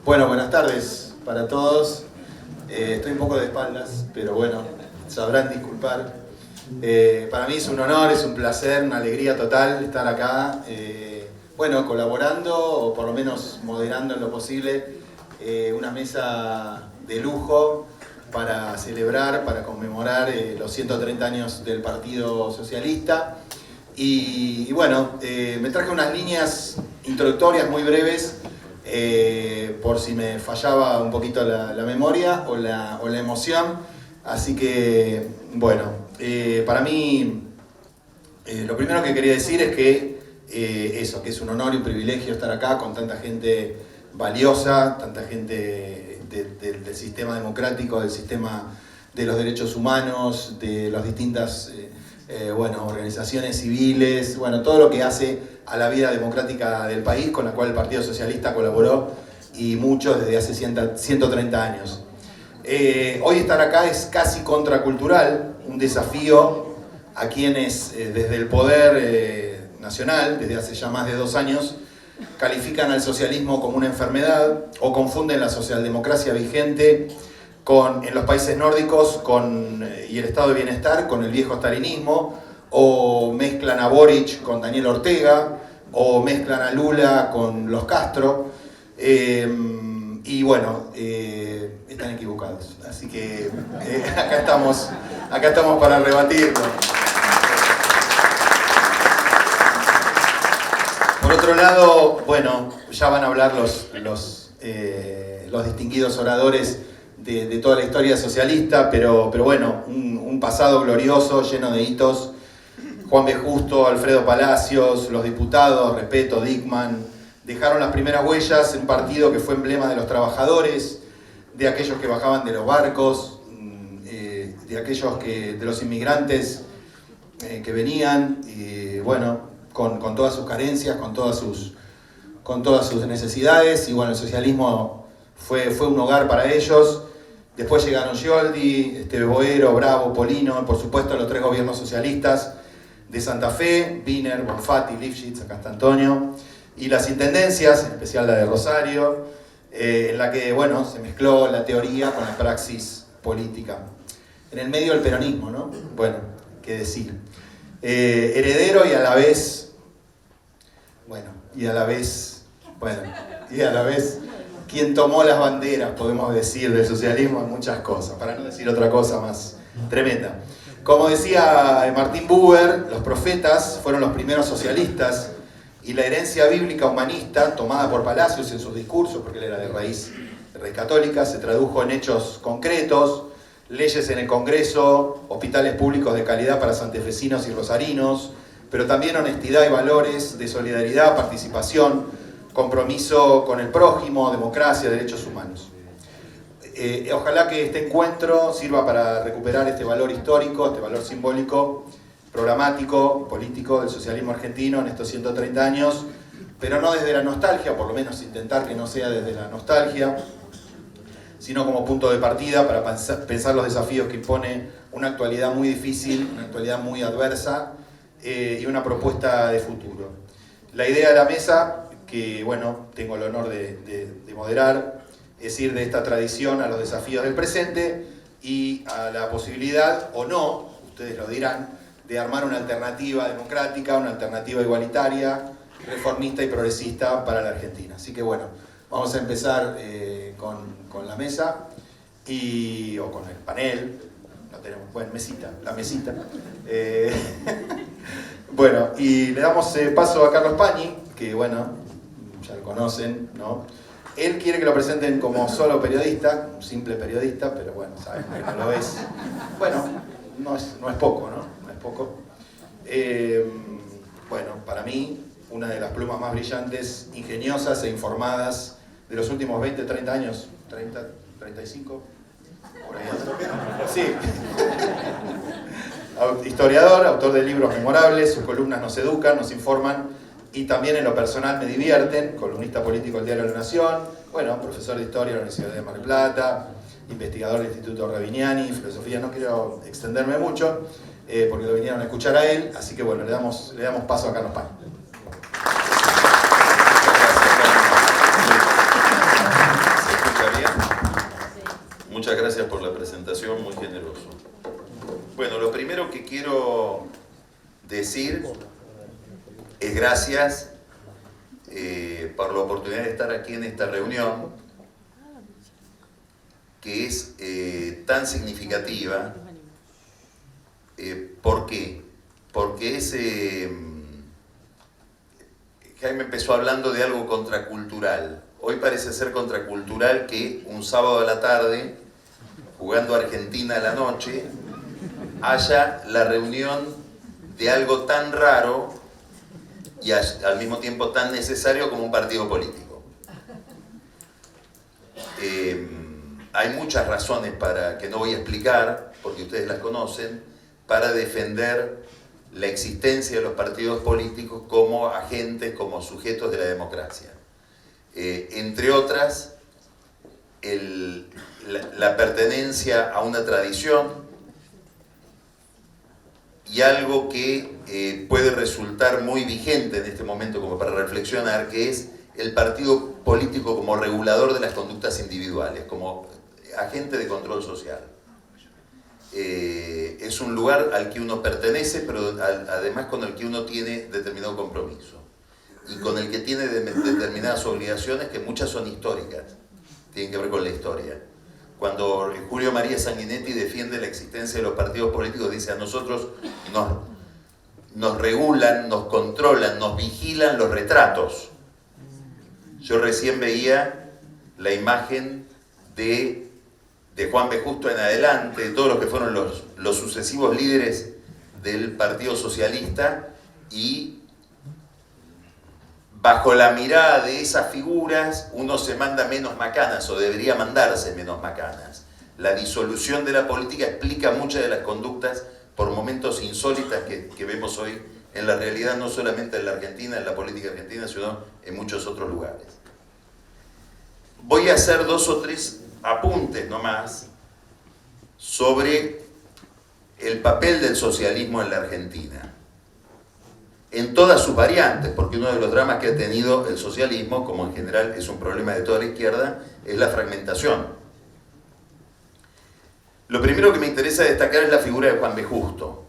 Bueno, buenas tardes para todos. Estoy un poco de espaldas, pero bueno, sabrán disculpar. Para mí es un honor, es un placer, una alegría total estar acá, bueno, colaborando o por lo menos moderando en lo posible una mesa de lujo para celebrar, para conmemorar los 130 años del Partido Socialista. Y bueno, me traje unas líneas introductorias muy breves, por si me fallaba un poquito la memoria o la emoción. Así que, bueno, para mí lo primero que quería decir es que eso, que es un honor y un privilegio estar acá con tanta gente valiosa, tanta gente del sistema democrático, del sistema de los derechos humanos, de las distintas bueno, organizaciones civiles, bueno, todo lo que hace a la vida democrática del país, con la cual el Partido Socialista colaboró, y mucho desde hace 130 años. Hoy estar acá es casi contracultural, un desafío a quienes desde el poder nacional, desde hace ya más de 2 años, califican al socialismo como una enfermedad o confunden la socialdemocracia vigente en los países nórdicos y el estado de bienestar con el viejo stalinismo, o mezclan a Boric con Daniel Ortega, o mezclan a Lula con los Castro, y bueno, están equivocados. Así que acá estamos para rebatirlo. Por otro lado, bueno, ya van a hablar los distinguidos oradores de toda la historia socialista, pero bueno, un pasado glorioso, lleno de hitos. Juan B. Justo, Alfredo Palacios, los diputados, Repetto, Dickmann, dejaron las primeras huellas en un partido que fue emblema de los trabajadores, de aquellos que bajaban de los barcos, de los inmigrantes que venían, y bueno, con todas sus carencias, con todas sus necesidades, y bueno, el socialismo fue un hogar para ellos. Después llegaron Scioldi, Esteve Boero, Bravo, Polino, por supuesto los 3 gobiernos socialistas de Santa Fe, Wiener, Bonfatti, Lifshitz, acá está Antonio, y las intendencias, en especial la de Rosario, en la que, bueno, se mezcló la teoría con la praxis política. En el medio el peronismo, ¿no? Bueno, qué decir. Heredero y a la vez, quien tomó las banderas, podemos decir, del socialismo en muchas cosas, para no decir otra cosa más tremenda. Como decía Martin Buber, los profetas fueron los primeros socialistas, y la herencia bíblica humanista, tomada por Palacios en sus discursos, porque él era de raíz católica, se tradujo en hechos concretos, leyes en el Congreso, hospitales públicos de calidad para santafesinos y rosarinos, pero también honestidad y valores de solidaridad, participación, compromiso con el prójimo, democracia, derechos humanos. Ojalá que este encuentro sirva para recuperar este valor histórico, este valor simbólico, programático, político del socialismo argentino en estos 130 años, pero no desde la nostalgia, por lo menos intentar que no sea desde la nostalgia, sino como punto de partida para pensar los desafíos que impone una actualidad muy difícil, una actualidad muy adversa, y una propuesta de futuro. La idea de la mesa, que bueno, tengo el honor de moderar, es ir de esta tradición a los desafíos del presente y a la posibilidad, o no, ustedes lo dirán, de armar una alternativa democrática, una alternativa igualitaria, reformista y progresista para la Argentina. Así que bueno, vamos a empezar con la mesa, o con el panel, no tenemos, bueno, la mesita. Bueno, y le damos paso a Carlos Pañi, que bueno, ya lo conocen, ¿no? Él quiere que lo presenten como solo periodista, un simple periodista, pero bueno, saben que no lo es. Bueno, no es poco, ¿no? No es poco. Bueno, para mí, una de las plumas más brillantes, ingeniosas e informadas de los últimos 20, 30 años, 30, 35, por ahí. Sí. Historiador, autor de libros memorables, sus columnas nos educan, nos informan, y también en lo personal me divierten, columnista político del Diario de la Nación, bueno, profesor de Historia de la Universidad de Mar del Plata, investigador del Instituto Ravignani, filosofía. No quiero extenderme mucho, porque lo vinieron a escuchar a él, así que bueno, le damos paso a Carlos Pañi. Muchas gracias por la presentación, muy generoso. Bueno, lo primero que quiero decir es gracias por la oportunidad de estar aquí en esta reunión, que es tan significativa. ¿Por qué? Porque Jaime empezó hablando de algo contracultural. Hoy parece ser contracultural que un sábado a la tarde, jugando Argentina a la noche, haya la reunión de algo tan raro y al mismo tiempo tan necesario como un partido político. Hay muchas razones que no voy a explicar, porque ustedes las conocen, para defender la existencia de los partidos políticos como agentes, como sujetos de la democracia. Entre otras, la pertenencia a una tradición y algo que puede resultar muy vigente en este momento como para reflexionar, que es el partido político como regulador de las conductas individuales, como agente de control social. Es un lugar al que uno pertenece, pero además con el que uno tiene determinado compromiso y con el que tiene determinadas obligaciones que muchas son históricas, tienen que ver con la historia. Cuando Julio María Sanguinetti defiende la existencia de los partidos políticos, dice: a nosotros nos regulan, nos controlan, nos vigilan los retratos. Yo recién veía la imagen de Juan B. Justo en adelante, de todos los que fueron los sucesivos líderes del Partido Socialista, y bajo la mirada de esas figuras uno se manda menos macanas, o debería mandarse menos macanas. La disolución de la política explica muchas de las conductas por momentos insólitas que vemos hoy en la realidad, no solamente en la Argentina, en la política argentina, sino en muchos otros lugares. Voy a hacer 2 o 3 apuntes nomás sobre el papel del socialismo en la Argentina, en todas sus variantes, porque uno de los dramas que ha tenido el socialismo, como en general es un problema de toda la izquierda, es la fragmentación. Lo primero que me interesa destacar es la figura de Juan B. Justo,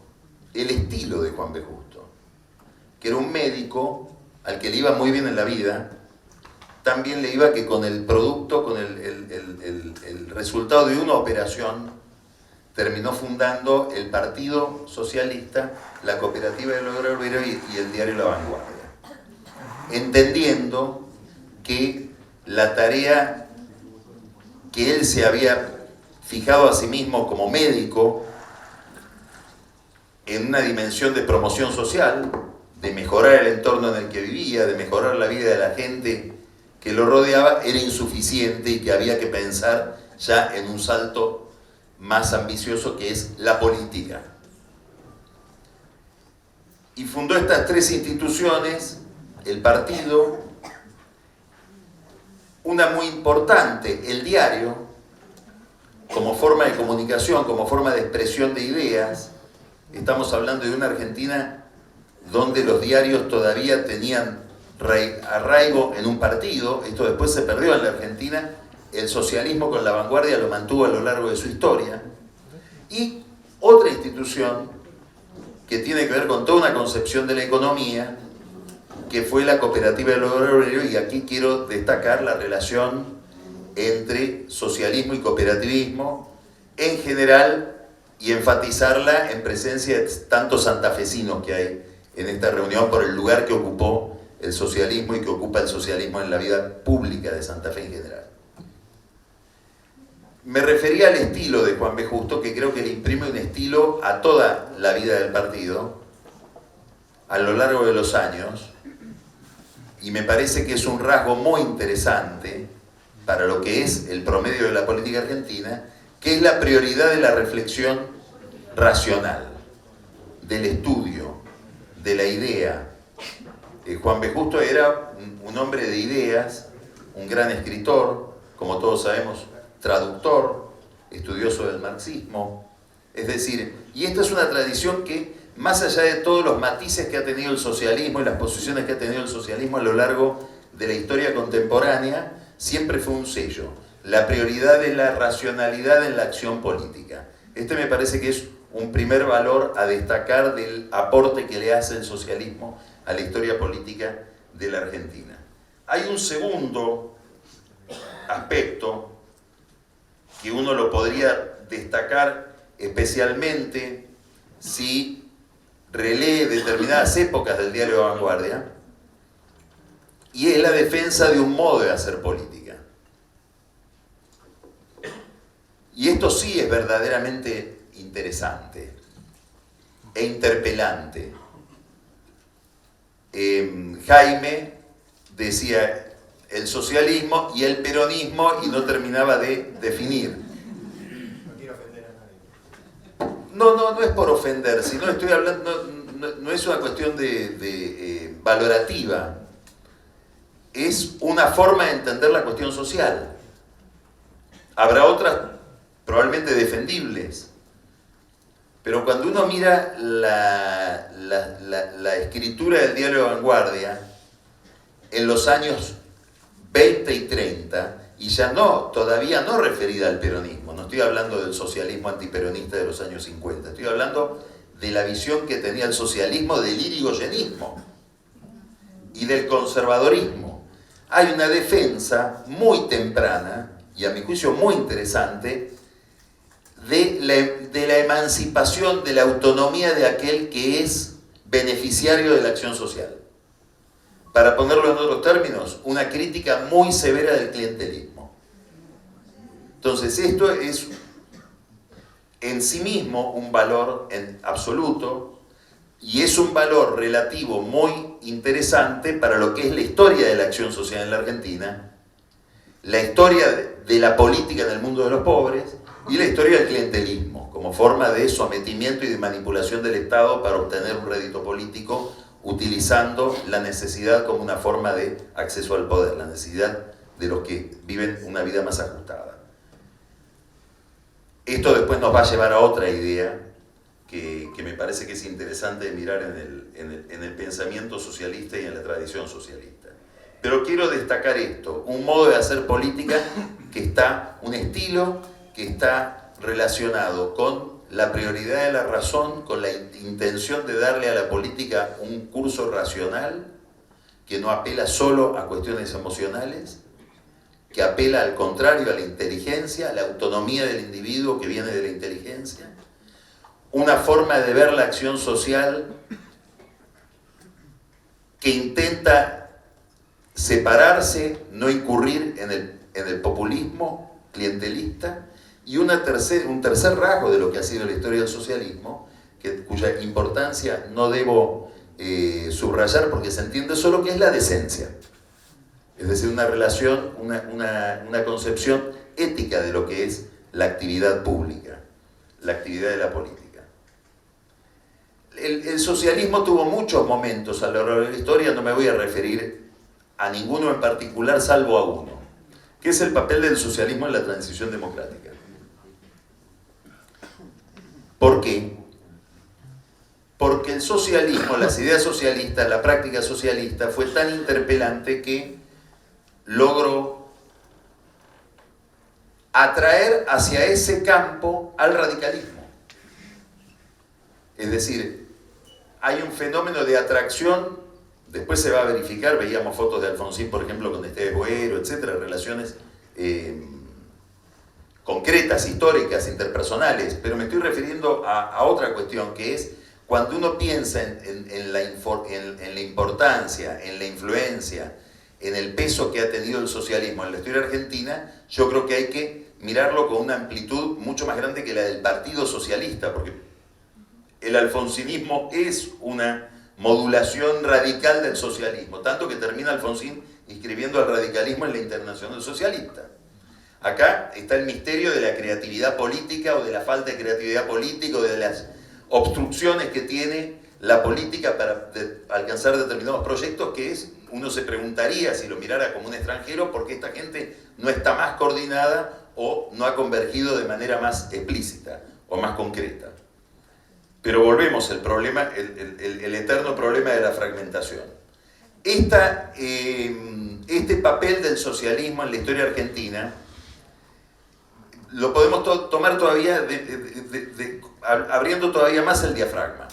el estilo de Juan B. Justo, que era un médico al que le iba muy bien en la vida. También le iba que con el producto, con el resultado de una operación, terminó fundando el Partido Socialista, la Cooperativa del Obrador Obrero y el diario La Vanguardia, entendiendo que la tarea que él se había fijado a sí mismo como médico en una dimensión de promoción social, de mejorar el entorno en el que vivía, de mejorar la vida de la gente que lo rodeaba, era insuficiente y que había que pensar ya en un salto más ambicioso, que es la política. Y fundó estas 3 instituciones, el partido, una muy importante, el diario, como forma de comunicación, como forma de expresión de ideas. Estamos hablando de una Argentina donde los diarios todavía tenían arraigo en un partido. Esto después se perdió en la Argentina. El socialismo con La Vanguardia lo mantuvo a lo largo de su historia. Y otra institución que tiene que ver con toda una concepción de la economía, que fue la Cooperativa del Obrador Obrero, y aquí quiero destacar la relación entre socialismo y cooperativismo en general y enfatizarla en presencia de tantos santafesinos que hay en esta reunión por el lugar que ocupó el socialismo y que ocupa el socialismo en la vida pública de Santa Fe en general. Me refería al estilo de Juan B. Justo, que creo que le imprime un estilo a toda la vida del partido a lo largo de los años, y me parece que es un rasgo muy interesante para lo que es el promedio de la política argentina, que es la prioridad de la reflexión racional, del estudio, de la idea. Juan B. Justo era un hombre de ideas, un gran escritor, como todos sabemos, traductor, estudioso del marxismo. Es decir, y esta es una tradición que, más allá de todos los matices que ha tenido el socialismo y las posiciones que ha tenido el socialismo a lo largo de la historia contemporánea, siempre fue un sello. la prioridad de la racionalidad en la acción política. Este me parece que es un primer valor a destacar del aporte que le hace el socialismo a la historia política de la Argentina. Hay un segundo aspecto que uno lo podría destacar especialmente si relee determinadas épocas del diario de Vanguardia, y es la defensa de un modo de hacer política. Y esto sí es verdaderamente interesante e interpelante. Jaime decía el socialismo y el peronismo y no terminaba de definir. No quiero ofender a nadie. No es por ofender, sino estoy hablando, no es una cuestión valorativa. Es una forma de entender la cuestión social. Habrá otras probablemente defendibles. Pero cuando uno mira la escritura del diario de Vanguardia en los años 20 y 30, y ya todavía no referida al peronismo, no estoy hablando del socialismo antiperonista de los años 50, estoy hablando de la visión que tenía el socialismo del irigoyenismo y del conservadorismo. Hay una defensa muy temprana, y a mi juicio muy interesante, de la emancipación, de la autonomía de aquel que es beneficiario de la acción social. Para ponerlo en otros términos, una crítica muy severa del clientelismo. Entonces, esto es en sí mismo un valor en absoluto, y es un valor relativo muy interesante para lo que es la historia de la acción social en la Argentina, la historia de la política en el mundo de los pobres, y la historia del clientelismo, como forma de sometimiento y de manipulación del Estado para obtener un rédito político, utilizando la necesidad como una forma de acceso al poder, la necesidad de los que viven una vida más ajustada. Esto después nos va a llevar a otra idea que me parece que es interesante de mirar en el pensamiento socialista y en la tradición socialista. Pero quiero destacar esto, un modo de hacer política un estilo que está relacionado con la prioridad de la razón, con la intención de darle a la política un curso racional, que no apela solo a cuestiones emocionales, que apela al contrario a la inteligencia, a la autonomía del individuo que viene de la inteligencia, una forma de ver la acción social que intenta separarse, no incurrir en el populismo clientelista, y un tercer rasgo de lo que ha sido la historia del socialismo, cuya importancia no debo subrayar porque se entiende solo, que es la decencia. Es decir, una relación, una concepción ética de lo que es la actividad pública, la actividad de la política. El socialismo tuvo muchos momentos a lo largo de la historia, no me voy a referir a ninguno en particular salvo a uno, que es el papel del socialismo en la transición democrática. ¿Por qué? Porque el socialismo, las ideas socialistas, la práctica socialista fue tan interpelante que logró atraer hacia ese campo al radicalismo. Es decir, hay un fenómeno de atracción, después se va a verificar, veíamos fotos de Alfonsín, por ejemplo, con Esteban Boero, etcétera, relaciones concretas, históricas, interpersonales, pero me estoy refiriendo a otra cuestión, que es cuando uno piensa en la importancia, en la influencia, en el peso que ha tenido el socialismo en la historia argentina, yo creo que hay que mirarlo con una amplitud mucho más grande que la del Partido Socialista, porque el alfonsinismo es una modulación radical del socialismo, tanto que termina Alfonsín inscribiendo al radicalismo en la Internacional Socialista. Acá está el misterio de la creatividad política o de la falta de creatividad política o de las obstrucciones que tiene la política para alcanzar determinados proyectos, que uno se preguntaría, si lo mirara como un extranjero, por qué esta gente no está más coordinada o no ha convergido de manera más explícita o más concreta. Pero volvemos al problema, el eterno problema de la fragmentación. Este papel del socialismo en la historia argentina lo podemos tomar todavía, abriendo todavía más el diafragma.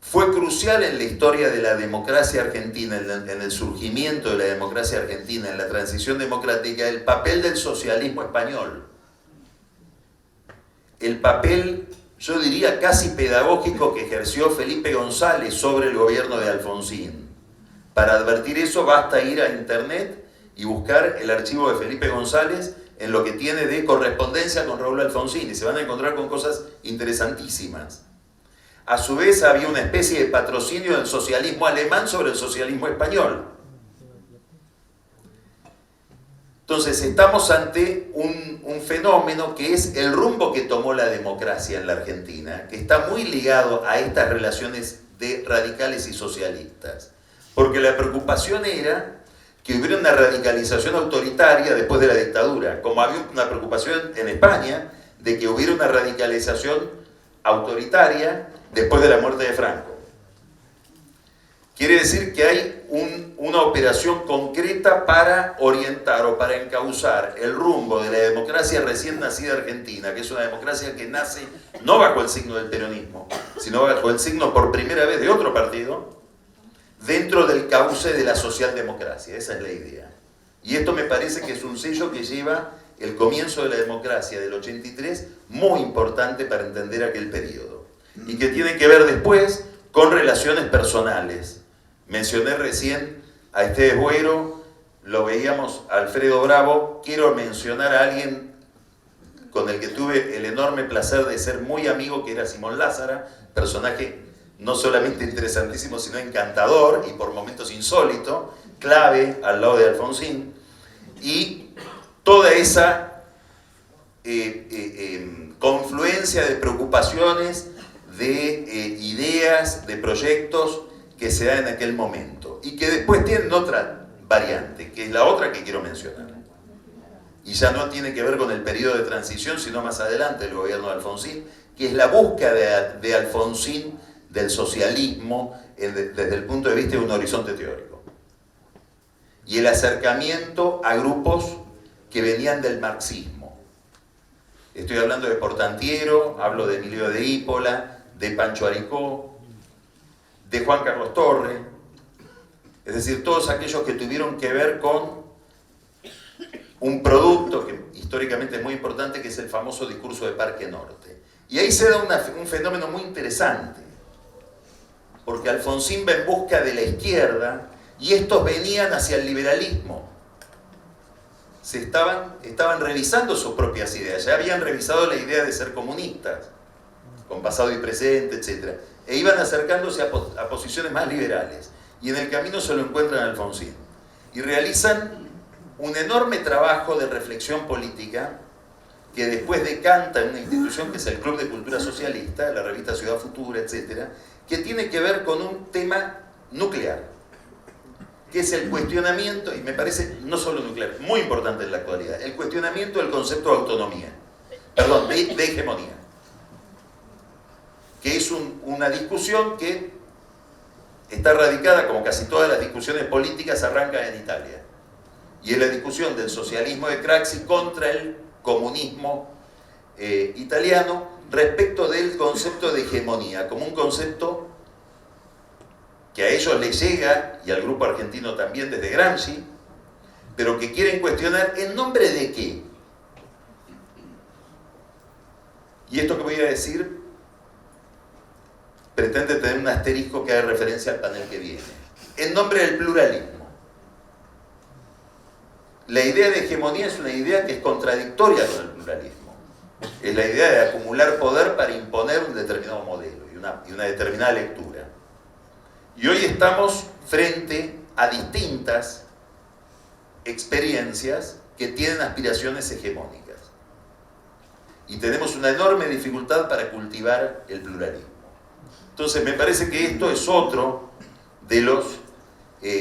Fue crucial en la historia de la democracia argentina, en el surgimiento de la democracia argentina, en la transición democrática, el papel del socialismo español. El papel, yo diría, casi pedagógico que ejerció Felipe González sobre el gobierno de Alfonsín. Para advertir eso basta ir a internet y buscar el archivo de Felipe González en lo que tiene de correspondencia con Raúl Alfonsín y se van a encontrar con cosas interesantísimas. A su vez había una especie de patrocinio del socialismo alemán sobre el socialismo español. Entonces estamos ante un fenómeno que es el rumbo que tomó la democracia en la Argentina, que está muy ligado a estas relaciones de radicales y socialistas. Porque la preocupación era que hubiera una radicalización autoritaria después de la dictadura, como había una preocupación en España de que hubiera una radicalización autoritaria después de la muerte de Franco. Quiere decir que hay una operación concreta para orientar o para encauzar el rumbo de la democracia recién nacida argentina, que es una democracia que nace no bajo el signo del peronismo, sino bajo el signo por primera vez de otro partido, dentro del cauce de la socialdemocracia. Esa es la idea. Y esto me parece que es un sello que lleva el comienzo de la democracia del 83 muy importante para entender aquel periodo. Y que tiene que ver después con relaciones personales. Mencioné recién a Esteves Buero, lo veíamos a Alfredo Bravo. Quiero mencionar a alguien con el que tuve el enorme placer de ser muy amigo, que era Simón Lázara, personaje no solamente interesantísimo, sino encantador y por momentos insólito, clave al lado de Alfonsín, y toda esa confluencia de preocupaciones, de ideas, de proyectos que se dan en aquel momento, y que después tienen otra variante, que es la otra que quiero mencionar. Y ya no tiene que ver con el periodo de transición, sino más adelante el gobierno de Alfonsín, que es la búsqueda de Alfonsín del socialismo desde el punto de vista de un horizonte teórico. Y el acercamiento a grupos que venían del marxismo. Estoy hablando de Portantiero, hablo de Emilio de Ípola, de Pancho Aricó, de Juan Carlos Torre, es decir, todos aquellos que tuvieron que ver con un producto que históricamente es muy importante, que es el famoso discurso de Parque Norte. Y ahí se da un fenómeno muy interesante, porque Alfonsín va en busca de la izquierda y estos venían hacia el liberalismo. Estaban revisando sus propias ideas, ya habían revisado la idea de ser comunistas, con pasado y presente, etc. E iban acercándose a posiciones más liberales. Y en el camino se lo encuentran a Alfonsín. Y realizan un enorme trabajo de reflexión política que después decanta en una institución que es el Club de Cultura Socialista, la revista Ciudad Futura, etc., que tiene que ver con un tema nuclear, que es el cuestionamiento, y me parece no solo nuclear, muy importante en la actualidad, el cuestionamiento del concepto de autonomía, perdón, de hegemonía, que es una discusión que está radicada, como casi todas las discusiones políticas, arranca en Italia, y es la discusión del socialismo de Craxi contra el comunismo italiano respecto del concepto de hegemonía, como un concepto que a ellos les llega, y al grupo argentino también desde Gramsci, pero que quieren cuestionar ¿en nombre de qué? Y esto que voy a decir pretende tener un asterisco que haga referencia al panel que viene. En nombre del pluralismo. La idea de hegemonía es una idea que es contradictoria con el pluralismo. Es la idea de acumular poder para imponer un determinado modelo y una determinada lectura. Y hoy estamos frente a distintas experiencias que tienen aspiraciones hegemónicas. Y tenemos una enorme dificultad para cultivar el pluralismo. Entonces me parece que esto es otro de los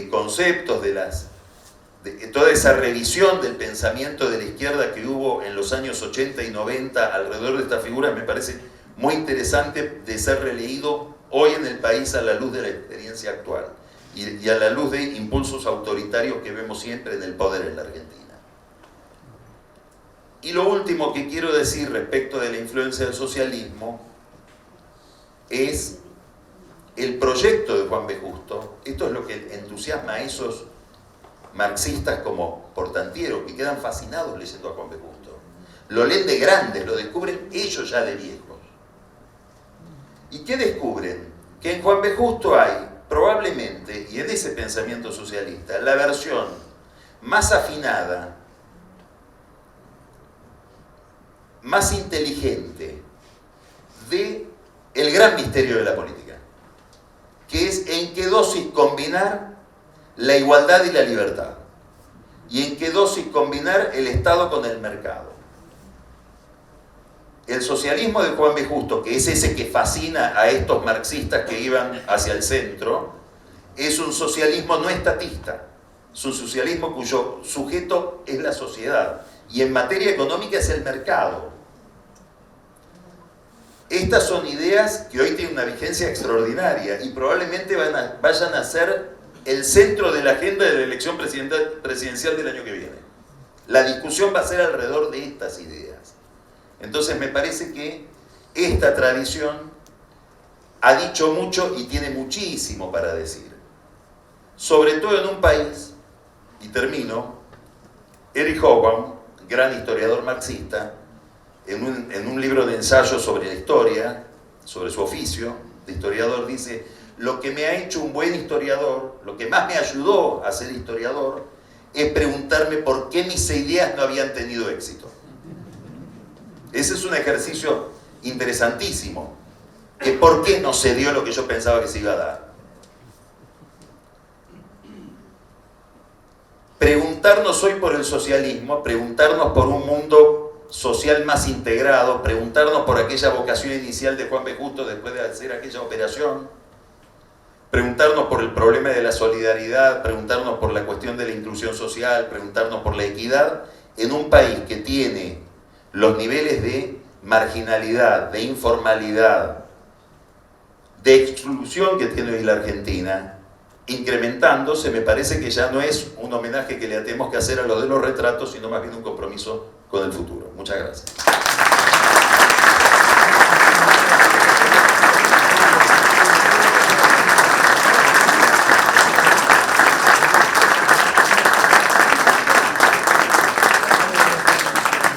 conceptos de toda esa revisión del pensamiento de la izquierda que hubo en los años 80 y 90 alrededor de esta figura. Me parece muy interesante de ser releído hoy en el país a la luz de la experiencia actual y a la luz de impulsos autoritarios que vemos siempre en el poder en la Argentina. Y lo último que quiero decir respecto de la influencia del socialismo es el proyecto de Juan B. Justo. Esto es lo que entusiasma a esos marxistas como Portantiero, que quedan fascinados leyendo a Juan B. Justo. Lo leen de grandes, lo descubren ellos ya de viejos. ¿Y qué descubren? Que en Juan B. Justo hay, probablemente, y en ese pensamiento socialista, la versión más afinada, más inteligente de el gran misterio de la política, que es en qué dosis combinar la igualdad y la libertad, y en qué dosis combinar el Estado con el mercado. El socialismo de Juan B. Justo, que es ese que fascina a estos marxistas que iban hacia el centro, es un socialismo no estatista, es un socialismo cuyo sujeto es la sociedad, y en materia económica es el mercado. Estas son ideas que hoy tienen una vigencia extraordinaria y probablemente vayan a ser el centro de la agenda de la elección presidencial del año que viene. La discusión va a ser alrededor de estas ideas. Entonces me parece que esta tradición ha dicho mucho y tiene muchísimo para decir. Sobre todo en un país, y termino, Eric Hobsbawm, gran historiador marxista, en un libro de ensayos sobre la historia, sobre su oficio de historiador, dice: lo que me ha hecho un buen historiador, lo que más me ayudó a ser historiador, es preguntarme por qué mis ideas no habían tenido éxito. Ese es un ejercicio interesantísimo, que por qué no se dio lo que yo pensaba que se iba a dar. Preguntarnos hoy por el socialismo, preguntarnos por un mundo social más integrado, preguntarnos por aquella vocación inicial de Juan B. Justo después de hacer aquella operación, preguntarnos por el problema de la solidaridad, preguntarnos por la cuestión de la inclusión social, preguntarnos por la equidad, en un país que tiene los niveles de marginalidad, de informalidad, de exclusión que tiene hoy la Argentina, incrementándose. Me parece que ya no es un homenaje que le tenemos que hacer a los de los retratos, sino más bien un compromiso con el futuro. Muchas gracias.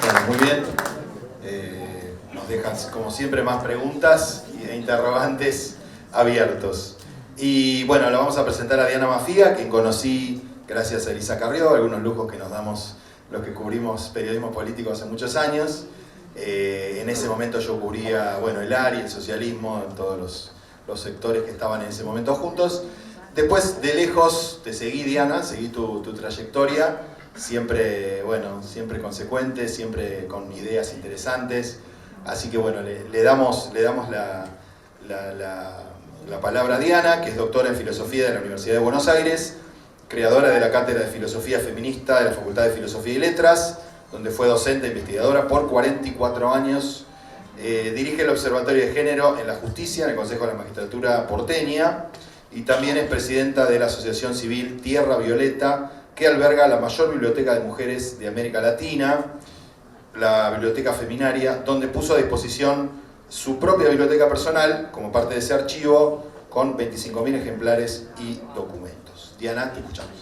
Bueno, muy bien. Nos dejan, como siempre, más preguntas e interrogantes abiertos. Y bueno, lo vamos a presentar a Diana Mafía, quien conocí gracias a Elisa Carrió, algunos lujos que nos damos los que cubrimos periodismo político hace muchos años. En ese momento yo cubría, bueno, el ARI, el socialismo, todos los sectores que estaban en ese momento juntos. Después, de lejos, te seguí, Diana, seguí tu trayectoria, siempre, bueno, siempre consecuente, siempre con ideas interesantes. Así que bueno, le damos la palabra a Diana, que es doctora en Filosofía de la Universidad de Buenos Aires, creadora de la Cátedra de Filosofía Feminista de la Facultad de Filosofía y Letras, donde fue docente e investigadora por 44 años. Dirige el Observatorio de Género en la Justicia, en el Consejo de la Magistratura porteña, y también es presidenta de la Asociación Civil Tierra Violeta, que alberga la mayor biblioteca de mujeres de América Latina, la Biblioteca Feminaria, donde puso a disposición su propia biblioteca personal como parte de ese archivo, con 25.000 ejemplares y documentos. Diana, te escuchamos.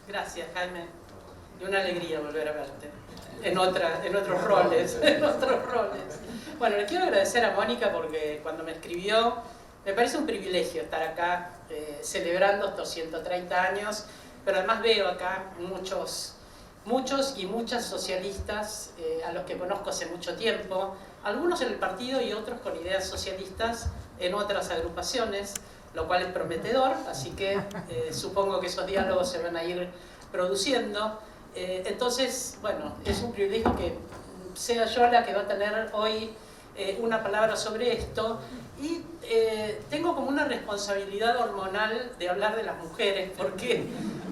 Gracias, Jaime. Y una alegría volver a verte en otros roles. Bueno, le quiero agradecer a Mónica porque cuando me escribió, me parece un privilegio estar acá celebrando estos 130 años, pero además veo acá muchos y muchas socialistas a los que conozco hace mucho tiempo, algunos en el partido y otros con ideas socialistas en otras agrupaciones, lo cual es prometedor, así que supongo que esos diálogos se van a ir produciendo. Entonces, bueno, es un privilegio que sea yo la que va a tener hoy una palabra sobre esto, y tengo como una responsabilidad hormonal de hablar de las mujeres, porque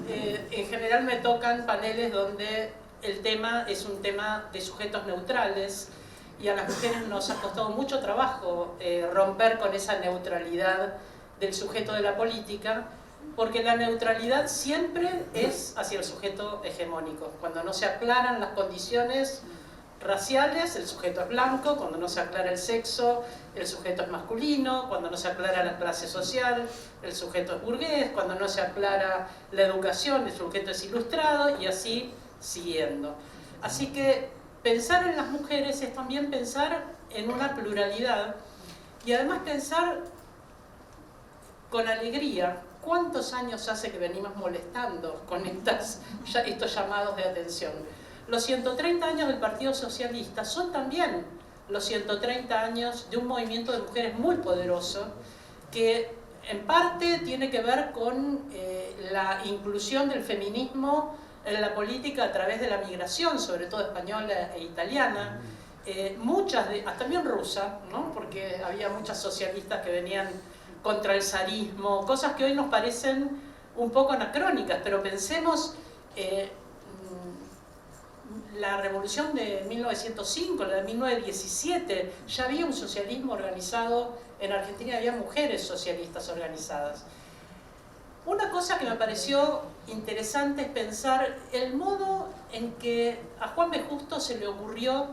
en general me tocan paneles donde el tema es un tema de sujetos neutrales, y a las mujeres nos ha costado mucho trabajo romper con esa neutralidad del sujeto de la política, porque la neutralidad siempre es hacia el sujeto hegemónico. Cuando no se aclaran las condiciones raciales, el sujeto es blanco; cuando no se aclara el sexo, el sujeto es masculino; cuando no se aclara la clase social, el sujeto es burgués; cuando no se aclara la educación, el sujeto es ilustrado, y así siguiendo. Así que pensar en las mujeres es también pensar en una pluralidad, y además pensar con alegría. ¿Cuántos años hace que venimos molestando con estos llamados de atención? Los 130 años del Partido Socialista son también los 130 años de un movimiento de mujeres muy poderoso, que en parte tiene que ver con la inclusión del feminismo en la política a través de la migración, sobre todo española e italiana, también rusa, ¿no? Porque había muchas socialistas que venían contra el zarismo, cosas que hoy nos parecen un poco anacrónicas, pero pensemos la revolución de 1905, la de 1917, ya había un socialismo organizado en Argentina, había mujeres socialistas organizadas. Una cosa que me pareció interesante es pensar el modo en que a Juan B. Justo se le ocurrió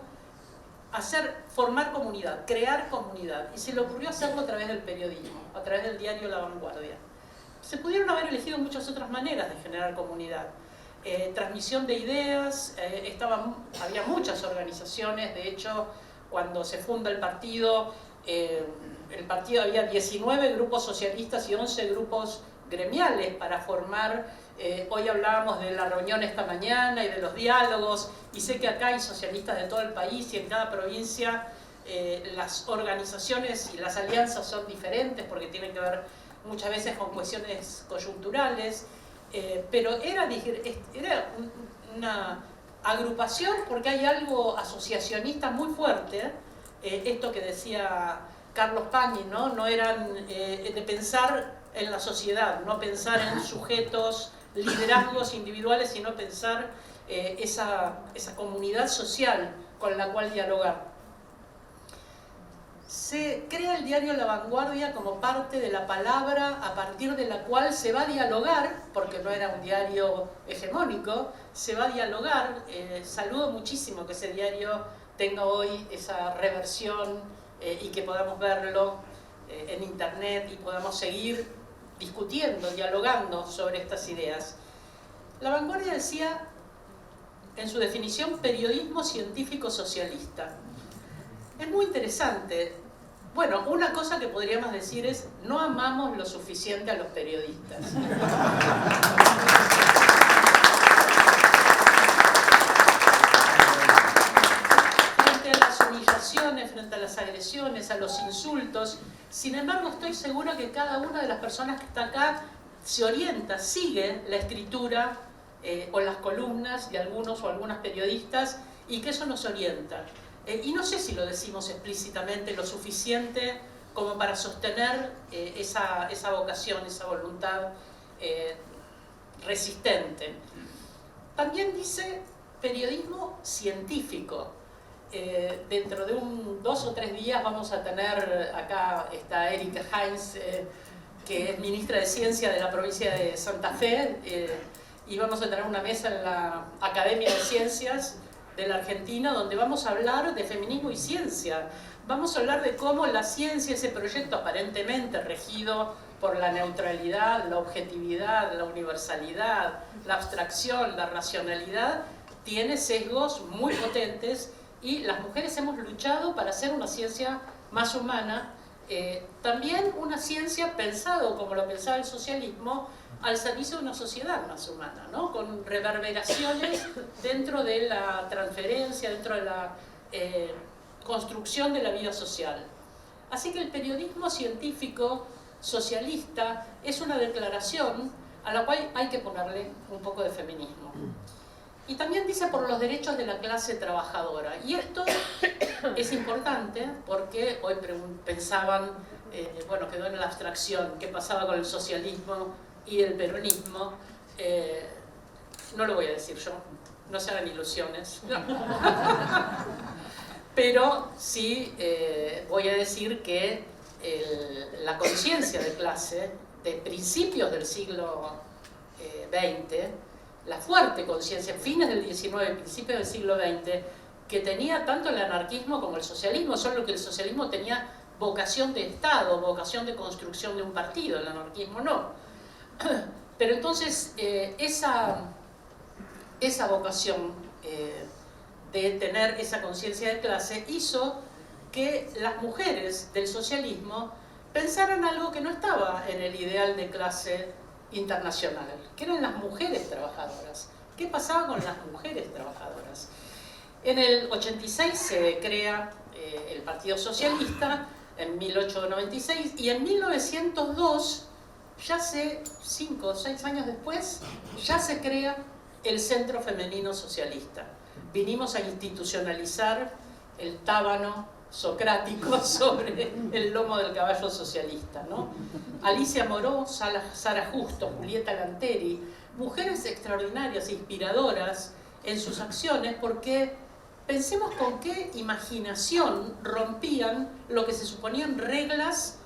formar comunidad, crear comunidad, y se le ocurrió hacerlo a través del periodismo, a través del diario La Vanguardia. Se pudieron haber elegido muchas otras maneras de generar comunidad. Transmisión de ideas, había muchas organizaciones. De hecho, cuando se funda el partido había 19 grupos socialistas y 11 grupos gremiales para formar. Hoy hablábamos de la reunión esta mañana y de los diálogos, y sé que acá hay socialistas de todo el país, y en cada provincia las organizaciones y las alianzas son diferentes porque tienen que ver muchas veces con cuestiones coyunturales. Pero era una agrupación porque hay algo asociacionista muy fuerte. Esto que decía Carlos Pañi, ¿no? Eran de pensar en la sociedad, no pensar en sujetos, liderazgos individuales, sino pensar esa comunidad social con la cual dialogar. Se crea el diario La Vanguardia como parte de la palabra a partir de la cual se va a dialogar, porque no era un diario hegemónico, se va a dialogar. Saludo muchísimo que ese diario tenga hoy esa reversión y que podamos verlo en internet y podamos seguir discutiendo, dialogando sobre estas ideas. La Vanguardia decía, en su definición, periodismo científico socialista. Es muy interesante. Bueno, una cosa que podríamos decir es: no amamos lo suficiente a los periodistas. Frente a las humillaciones, frente a las agresiones, a los insultos, sin embargo, estoy segura que cada una de las personas que está acá se orienta, sigue la escritura o las columnas de algunos o algunas periodistas, y que eso nos orienta. Y no sé si lo decimos explícitamente lo suficiente como para sostener esa vocación, esa voluntad resistente. También dice periodismo científico. Dentro de 2 o 3 días vamos a tener, acá está Erika Heinz, que es ministra de Ciencia de la provincia de Santa Fe, y vamos a tener una mesa en la Academia de Ciencias de la Argentina, donde vamos a hablar de feminismo y ciencia. Vamos a hablar de cómo la ciencia, ese proyecto aparentemente regido por la neutralidad, la objetividad, la universalidad, la abstracción, la racionalidad, tiene sesgos muy potentes, y las mujeres hemos luchado para hacer una ciencia más humana, también una ciencia pensado como lo pensaba el socialismo, al servicio de una sociedad más humana, ¿no? Con reverberaciones dentro de la transferencia, dentro de la construcción de la vida social. Así que el periodismo científico socialista es una declaración a la cual hay que ponerle un poco de feminismo. Y también dice por los derechos de la clase trabajadora. Y esto es importante porque hoy pensaban, bueno, quedó en la abstracción, qué pasaba con el socialismo y el peronismo. No lo voy a decir yo, no se hagan ilusiones. Pero sí voy a decir que la conciencia de clase de principios del siglo XX, la fuerte conciencia, fines del XIX, principios del siglo XX, que tenía tanto el anarquismo como el socialismo, solo que el socialismo tenía vocación de Estado, vocación de construcción de un partido, el anarquismo no. Pero entonces esa vocación de tener esa conciencia de clase hizo que las mujeres del socialismo pensaran algo que no estaba en el ideal de clase internacional, que eran las mujeres trabajadoras. ¿Qué pasaba con las mujeres trabajadoras? En el 86 se crea el Partido Socialista, en 1896, y en 1902, ya hace 5 o 6 años después, ya se crea el Centro Femenino Socialista. Vinimos a institucionalizar el tábano socrático sobre el lomo del caballo socialista, ¿no? Alicia Moró, Sara Justo, Julieta Lanteri, mujeres extraordinarias, inspiradoras en sus acciones, porque pensemos con qué imaginación rompían lo que se suponían reglas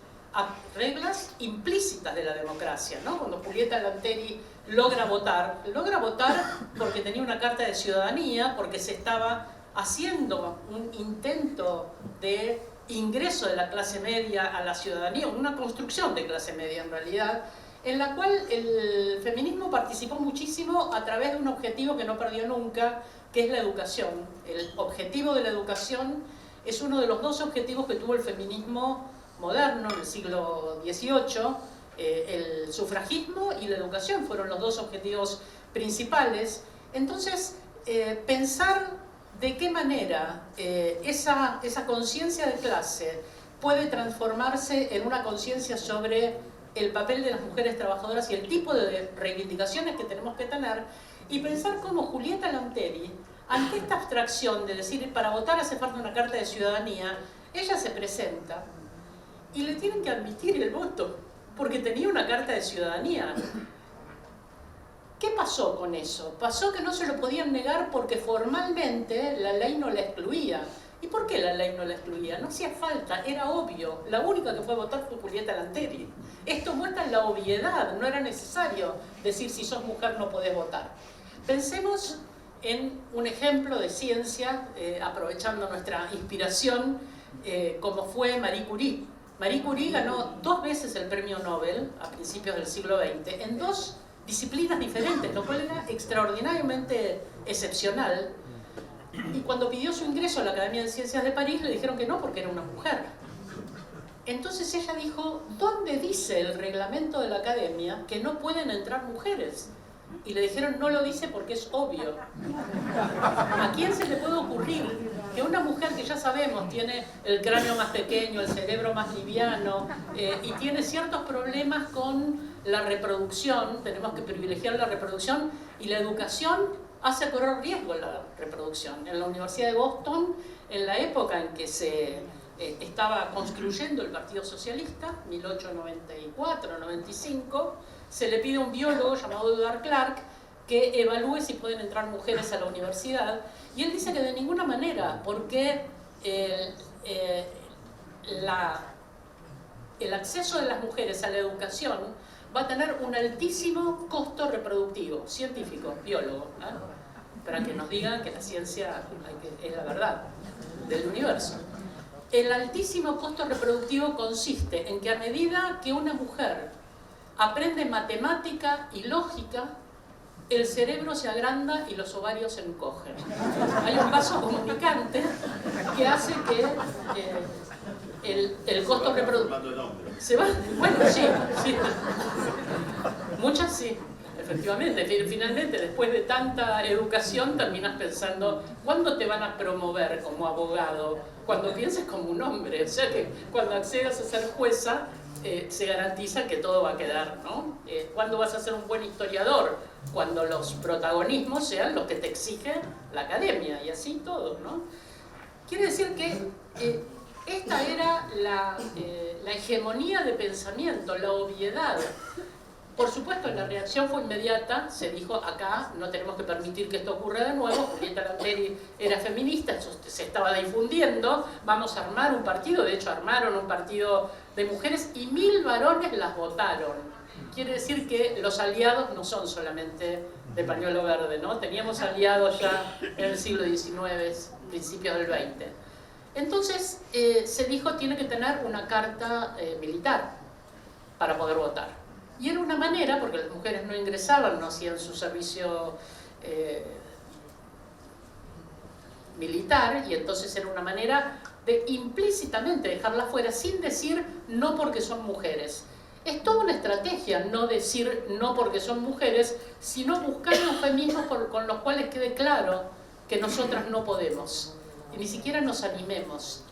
implícitas de la democracia, ¿no? Cuando Julieta Lanteri logra votar porque tenía una carta de ciudadanía, porque se estaba haciendo un intento de ingreso de la clase media a la ciudadanía, una construcción de clase media en realidad, en la cual el feminismo participó muchísimo a través de un objetivo que no perdió nunca, que es la educación. El objetivo de la educación es uno de los 2 objetivos que tuvo el feminismo moderno en el siglo XVIII. El sufragismo y la educación fueron los 2 objetivos principales. Entonces, pensar de qué manera esa conciencia de clase puede transformarse en una conciencia sobre el papel de las mujeres trabajadoras y el tipo de reivindicaciones que tenemos que tener, y pensar cómo Julieta Lanteri, ante esta abstracción de decir para votar hace falta una carta de ciudadanía, ella se presenta y le tienen que admitir el voto porque tenía una carta de ciudadanía. ¿Qué pasó con eso? Pasó que no se lo podían negar porque formalmente la ley no la excluía. ¿Y por qué la ley no la excluía? No hacía falta, era obvio. La única que fue a votar fue Julieta Lanteri. Esto muestra la obviedad, no era necesario decir si sos mujer no podés votar. Pensemos en un ejemplo de ciencia, aprovechando nuestra inspiración, como fue Marie Curie. Marie Curie ganó 2 veces el premio Nobel a principios del siglo XX en 2 disciplinas diferentes, lo cual era extraordinariamente excepcional. Y cuando pidió su ingreso a la Academia de Ciencias de París, le dijeron que no porque era una mujer. Entonces ella dijo, ¿dónde dice el reglamento de la Academia que no pueden entrar mujeres? Y le dijeron, no lo dice porque es obvio. ¿A quién se le puede ocurrir que una mujer que ya sabemos tiene el cráneo más pequeño, el cerebro más liviano y tiene ciertos problemas con la reproducción, tenemos que privilegiar la reproducción, y la educación hace correr riesgo la reproducción? En la Universidad de Boston, en la época en que se estaba construyendo el Partido Socialista, 1894-95, se le pide a un biólogo llamado Edward Clark que evalúe si pueden entrar mujeres a la universidad, y él dice que de ninguna manera, porque el acceso de las mujeres a la educación va a tener un altísimo costo reproductivo, científico, biólogo, ¿no? Para que nos digan que la ciencia es la verdad del universo. El altísimo costo reproductivo consiste en que a medida que una mujer aprende matemática y lógica, el cerebro se agranda y los ovarios se encogen. Hay un vaso comunicante que hace que el costo reproductivo se va. Bueno, sí. Muchas sí, efectivamente. Finalmente, después de tanta educación, terminas pensando, ¿cuándo te van a promover como abogado? Cuando pienses como un hombre. O sea que cuando accedas a ser jueza, se garantiza que todo va a quedar, ¿no? ¿Cuándo vas a ser un buen historiador? Cuando los protagonismos sean los que te exige la academia, y así todo, ¿no? Quiere decir que esta era la hegemonía de pensamiento, la obviedad. Por supuesto, la reacción fue inmediata, se dijo, acá no tenemos que permitir que esto ocurra de nuevo. Julieta Lanteri era feminista, eso se estaba difundiendo, vamos a armar un partido. De hecho armaron un partido de mujeres y 1000 varones las votaron. Quiere decir que los aliados no son solamente de pañuelo verde, ¿no? Teníamos aliados ya en el siglo XIX, principios del XX. Entonces se dijo tiene que tener una carta militar para poder votar. Y era una manera, porque las mujeres no ingresaban, no hacían su servicio militar, y entonces era una manera de implícitamente dejarlas fuera sin decir no porque son mujeres. Es toda una estrategia no decir no porque son mujeres, sino buscar eufemismos con los cuales quede claro que nosotras no podemos. Y ni siquiera nos animemos,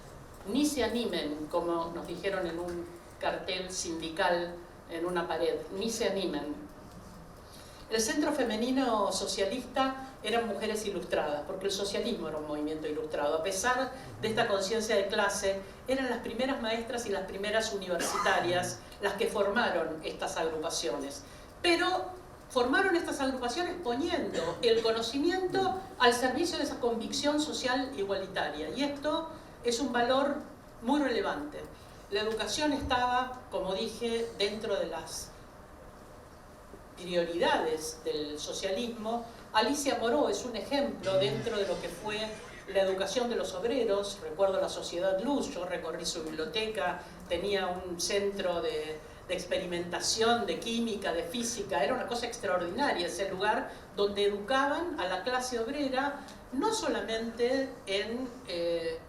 ni se animen, como nos dijeron en un cartel sindical en una pared, ni se animen. El Centro Femenino Socialista eran mujeres ilustradas, porque el socialismo era un movimiento ilustrado. A pesar de esta conciencia de clase, eran las primeras maestras y las primeras universitarias las que formaron estas agrupaciones. Pero formaron estas agrupaciones poniendo el conocimiento al servicio de esa convicción social igualitaria. Y esto es un valor muy relevante. La educación estaba, como dije, dentro de las prioridades del socialismo. Alicia Moró es un ejemplo dentro de lo que fue la educación de los obreros. Recuerdo la Sociedad Luz, yo recorrí su biblioteca, tenía un centro de experimentación, de química, de física. Era una cosa extraordinaria ese lugar donde educaban a la clase obrera, no solamente en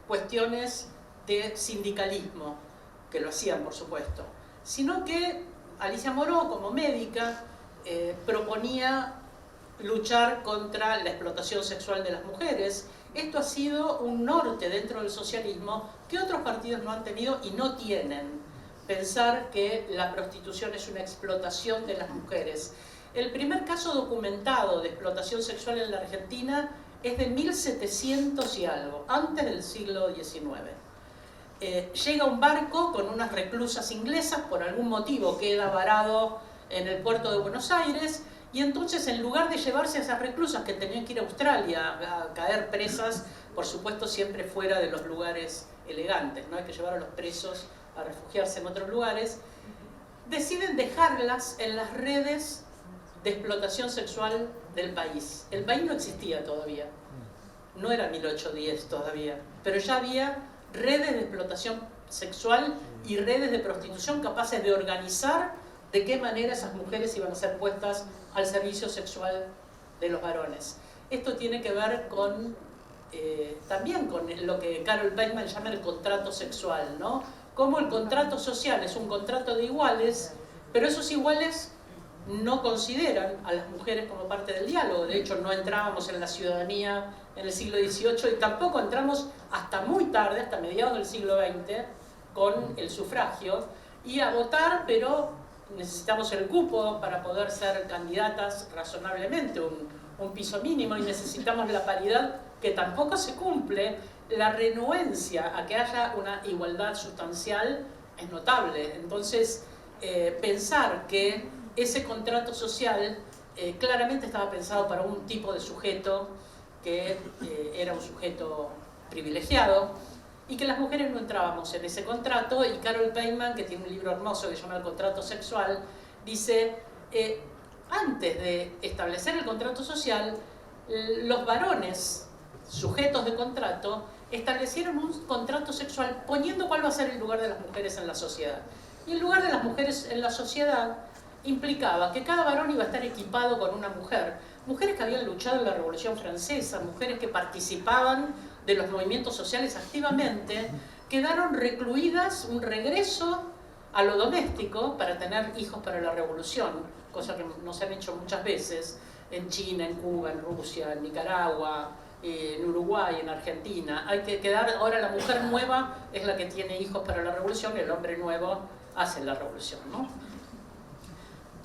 cuestiones de sindicalismo, que lo hacían por supuesto, sino que Alicia Moró, como médica, proponía luchar contra la explotación sexual de las mujeres. Esto ha sido un norte dentro del socialismo que otros partidos no han tenido y no tienen. Pensar que la prostitución es una explotación de las mujeres. El primer caso documentado de explotación sexual en la Argentina es de 1700 y algo, antes del siglo XIX. Llega un barco con unas reclusas inglesas, por algún motivo queda varado en el puerto de Buenos Aires, y entonces en lugar de llevarse a esas reclusas que tenían que ir a Australia a caer presas, por supuesto siempre fuera de los lugares elegantes, no hay que llevar a los presos a refugiarse en otros lugares, deciden dejarlas en las redes de explotación sexual del país. El país no existía todavía, no era 1810 todavía, pero ya había redes de explotación sexual y redes de prostitución capaces de organizar de qué manera esas mujeres iban a ser puestas al servicio sexual de los varones. Esto tiene que ver con, también con lo que Carol Bateman llama el contrato sexual, ¿no? Cómo el contrato social es un contrato de iguales, pero esos iguales no consideran a las mujeres como parte del diálogo. De hecho, no entrábamos en la ciudadanía en el siglo XVIII y tampoco entramos hasta muy tarde, hasta mediados del siglo XX, con el sufragio y a votar, pero necesitamos el cupo para poder ser candidatas razonablemente, un piso mínimo, y necesitamos la paridad que tampoco se cumple. La renuencia a que haya una igualdad sustancial es notable. Entonces, pensar que ese contrato social claramente estaba pensado para un tipo de sujeto que era un sujeto privilegiado, y que las mujeres no entrábamos en ese contrato. Y Carol Bateman, que tiene un libro hermoso que se llama El contrato sexual, dice, antes de establecer el contrato social, los varones, sujetos de contrato, establecieron un contrato sexual poniendo cuál va a ser el lugar de las mujeres en la sociedad. Y el lugar de las mujeres en la sociedad implicaba que cada varón iba a estar equipado con una mujer. Mujeres que habían luchado en la Revolución Francesa, mujeres que participaban de los movimientos sociales activamente, quedaron recluidas, un regreso a lo doméstico para tener hijos para la Revolución, cosa que no se han hecho muchas veces en China, en Cuba, en Rusia, en Nicaragua, en Uruguay, en Argentina. Hay que quedar, ahora la mujer nueva es la que tiene hijos para la Revolución, y el hombre nuevo hace la Revolución, ¿no?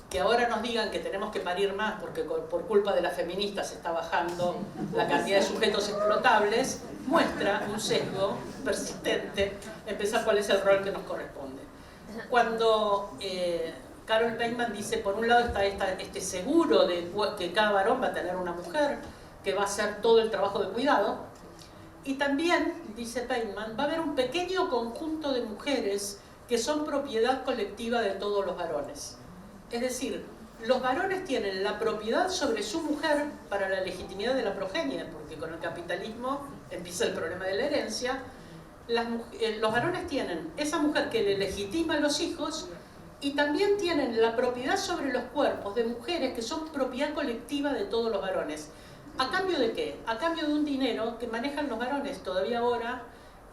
Que ahora nos digan que tenemos que parir más porque por culpa de las feministas se está bajando la cantidad de sujetos explotables, muestra un sesgo persistente en pensar cuál es el rol que nos corresponde. Cuando Carol Bateman dice, por un lado está este seguro de que cada varón va a tener una mujer que va a hacer todo el trabajo de cuidado, y también, dice Bateman, va a haber un pequeño conjunto de mujeres que son propiedad colectiva de todos los varones. Es decir, los varones tienen la propiedad sobre su mujer para la legitimidad de la progenie, porque con el capitalismo empieza el problema de la herencia. Los varones tienen esa mujer que le legitima a los hijos y también tienen la propiedad sobre los cuerpos de mujeres que son propiedad colectiva de todos los varones. ¿A cambio de qué? A cambio de un dinero que manejan los varones todavía ahora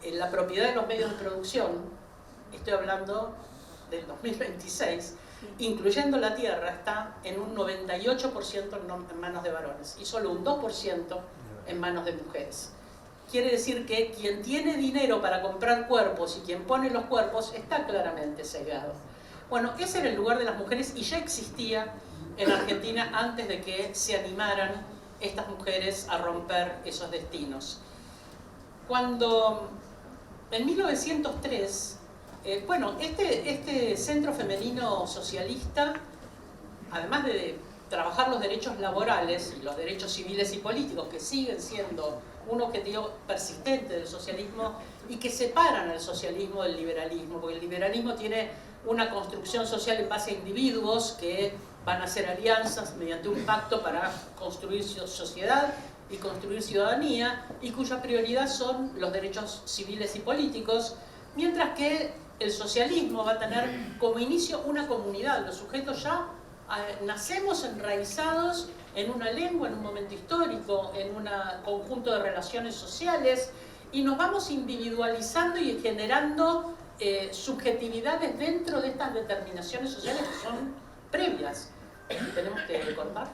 en la propiedad de los medios de producción. Estoy hablando del 2026, incluyendo la tierra, está en un 98% en manos de varones y solo un 2% en manos de mujeres. Quiere decir que quien tiene dinero para comprar cuerpos y quien pone los cuerpos está claramente sesgado. Bueno, ese era el lugar de las mujeres y ya existía en Argentina antes de que se animaran estas mujeres a romper esos destinos. Cuando en 1903, este centro femenino socialista, además de trabajar los derechos laborales y los derechos civiles y políticos, que siguen siendo un objetivo persistente del socialismo y que separan al socialismo del liberalismo, porque el liberalismo tiene una construcción social en base a individuos que van a hacer alianzas mediante un pacto para construir sociedad y construir ciudadanía, y cuya prioridad son los derechos civiles y políticos, mientras que el socialismo va a tener como inicio una comunidad. Los sujetos ya nacemos enraizados en una lengua, en un momento histórico, en un conjunto de relaciones sociales, y nos vamos individualizando y generando subjetividades dentro de estas determinaciones sociales que son previas. ¿Tenemos que cortar?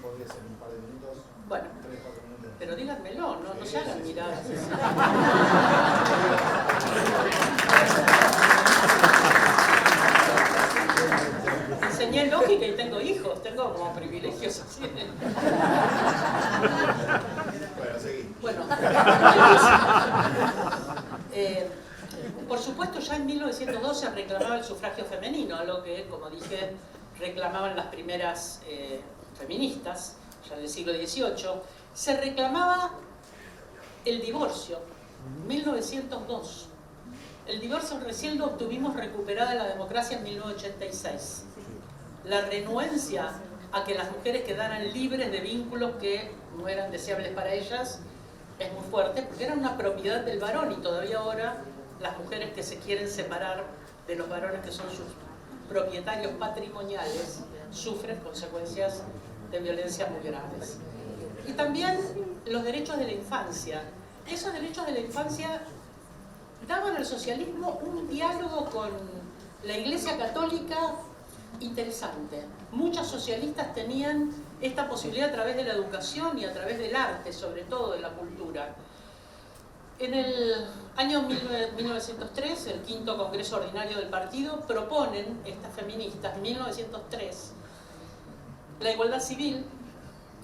Podría ser un par de minutos. Bueno, 3-4 minutos. pero díganmelo, no se hagan miradas. Enseñé lógica y tengo hijos, tengo como privilegios así. Bueno, seguí. Bueno, por supuesto ya en 1902 se reclamaba el sufragio femenino, algo que, como dije, reclamaban las primeras feministas, ya del siglo XVIII. Se reclamaba el divorcio, 1902. El divorcio recién lo obtuvimos recuperada la democracia en 1986. La renuencia a que las mujeres quedaran libres de vínculos que no eran deseables para ellas es muy fuerte, porque era una propiedad del varón, y todavía ahora las mujeres que se quieren separar de los varones que son sus propietarios patrimoniales sufren consecuencias de violencia muy graves. Y también los derechos de la infancia. Esos derechos de la infancia daban al socialismo un diálogo con la Iglesia Católica interesante. Muchas socialistas tenían esta posibilidad a través de la educación y a través del arte, sobre todo de la cultura. En el año 1903, el quinto Congreso Ordinario del Partido, proponen estas feministas, 1903, la igualdad civil,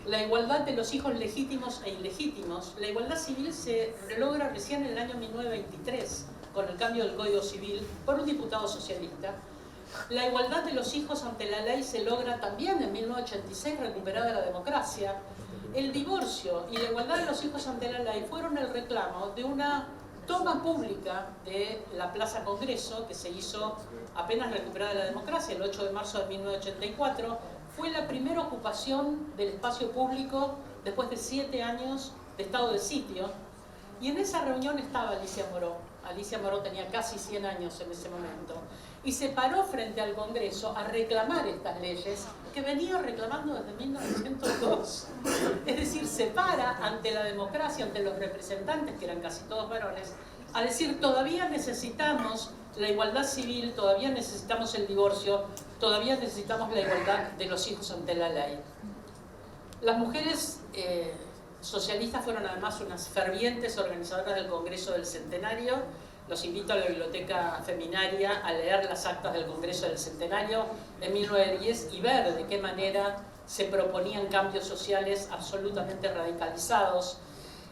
la igualdad de los hijos legítimos e ilegítimos. La igualdad civil se logra recién en el año 1923, con el cambio del Código Civil por un diputado socialista. La igualdad de los hijos ante la ley se logra también en 1986, recuperada la democracia. El divorcio y la igualdad de los hijos ante la ley fueron el reclamo de una toma pública de la Plaza Congreso, que se hizo apenas recuperada la democracia, el 8 de marzo de 1984. Fue la primera ocupación del espacio público después de 7 años de estado de sitio. Y en esa reunión estaba Alicia Moró. Alicia Moró tenía casi 100 años en ese momento. Y se paró frente al Congreso a reclamar estas leyes que venía reclamando desde 1902. Es decir, se para ante la democracia, ante los representantes, que eran casi todos varones, a decir: todavía necesitamos la igualdad civil, todavía necesitamos el divorcio, todavía necesitamos la igualdad de los hijos ante la ley. Las mujeres socialistas fueron además unas fervientes organizadoras del Congreso del Centenario. Los invito a la Biblioteca Feminaria a leer las actas del Congreso del Centenario de 1910 y ver de qué manera se proponían cambios sociales absolutamente radicalizados.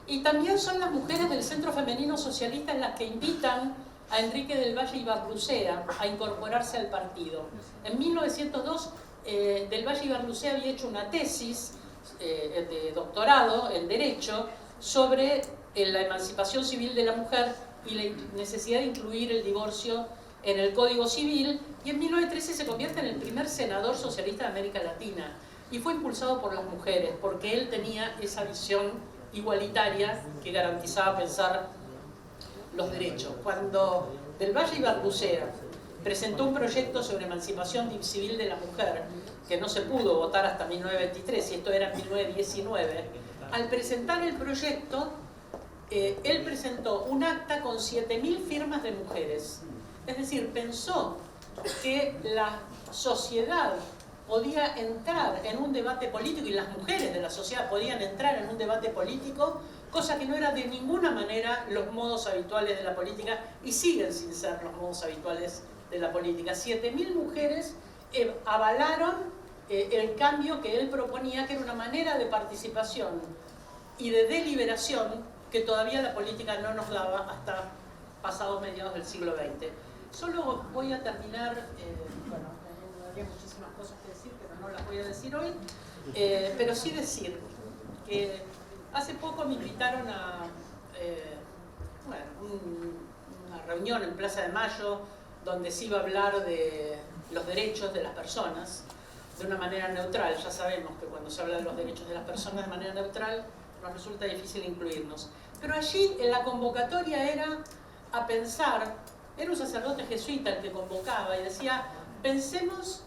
Y también son las mujeres del Centro Femenino Socialista las que invitan a Enrique del Valle y Barlucea a incorporarse al partido. En 1902, del Valle y Barlucea había hecho una tesis de doctorado en Derecho sobre la emancipación civil de la mujer y la necesidad de incluir el divorcio en el Código Civil, y en 1913 se convierte en el primer senador socialista de América Latina, y fue impulsado por las mujeres, porque él tenía esa visión igualitaria que garantizaba pensar los derechos. Cuando Del Valle y Barbucea presentó un proyecto sobre emancipación civil de la mujer, que no se pudo votar hasta 1923, y esto era en 1919, al presentar el proyecto, él presentó un acta con 7.000 firmas de mujeres. Es decir, pensó que la sociedad podía entrar en un debate político y las mujeres de la sociedad podían entrar en un debate político, cosa que no era de ninguna manera los modos habituales de la política y siguen sin ser los modos habituales de la política. 7.000 mujeres avalaron el cambio que él proponía, que era una manera de participación y de deliberación que todavía la política no nos daba hasta pasados mediados del siglo XX. Solo voy a terminar, bueno, habría muchísimas cosas que decir, pero no las voy a decir hoy, pero sí decir que hace poco me invitaron a una reunión en Plaza de Mayo donde se iba a hablar de los derechos de las personas de una manera neutral. Ya sabemos que cuando se habla de los derechos de las personas de manera neutral nos resulta difícil incluirnos. Pero allí en la convocatoria era a pensar, era un sacerdote jesuita el que convocaba y decía, pensemos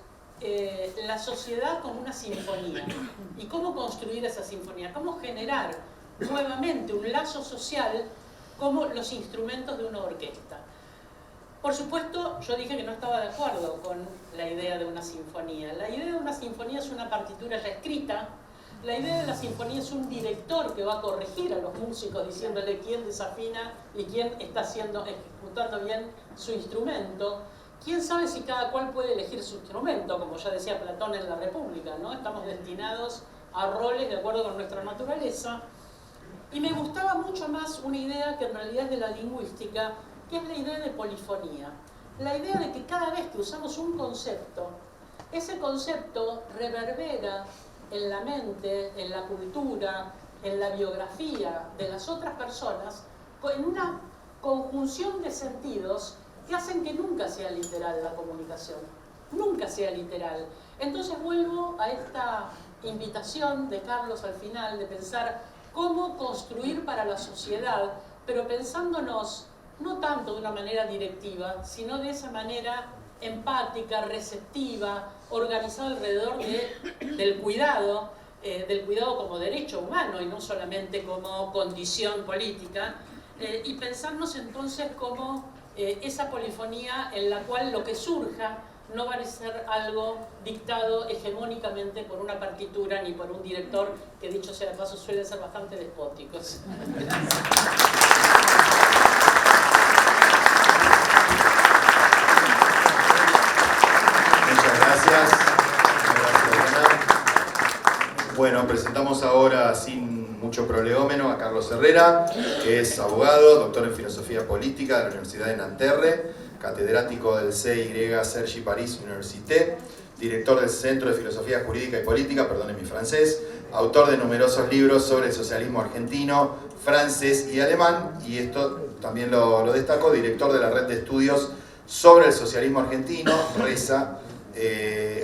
la sociedad como una sinfonía. ¿Y cómo construir esa sinfonía? ¿Cómo generar nuevamente un lazo social como los instrumentos de una orquesta? Por supuesto, yo dije que no estaba de acuerdo con la idea de una sinfonía. La idea de una sinfonía es una partitura ya escrita. La idea de la sinfonía es un director que va a corregir a los músicos diciéndole quién desafina y quién está ejecutando bien su instrumento. ¿Quién sabe si cada cual puede elegir su instrumento? Como ya decía Platón en la República, ¿no? Estamos destinados a roles de acuerdo con nuestra naturaleza. Y me gustaba mucho más una idea que en realidad es de la lingüística, que es la idea de polifonía. La idea de que cada vez que usamos un concepto, ese concepto reverbera en la mente, en la cultura, en la biografía de las otras personas, en una conjunción de sentidos que hacen que nunca sea literal la comunicación, nunca sea literal. Entonces vuelvo a esta invitación de Carlos al final de pensar cómo construir para la sociedad, pero pensándonos no tanto de una manera directiva, sino de esa manera empática, receptiva, organizada alrededor del cuidado como derecho humano y no solamente como condición política, y pensarnos entonces como esa polifonía en la cual lo que surja no va a ser algo dictado hegemónicamente por una partitura ni por un director que, dicho sea de paso, suelen ser bastante despóticos. Muchas gracias. Bueno, presentamos ahora sin mucho prolegómeno a Carlos Herrera, que es abogado, doctor en filosofía política de la Universidad de Nanterre, catedrático del CY Sergi Paris Université, director del Centro de Filosofía Jurídica y Política, perdone mi francés, autor de numerosos libros sobre el socialismo argentino, francés y alemán, y esto también lo destaco, director de la red de estudios sobre el socialismo argentino, RESA.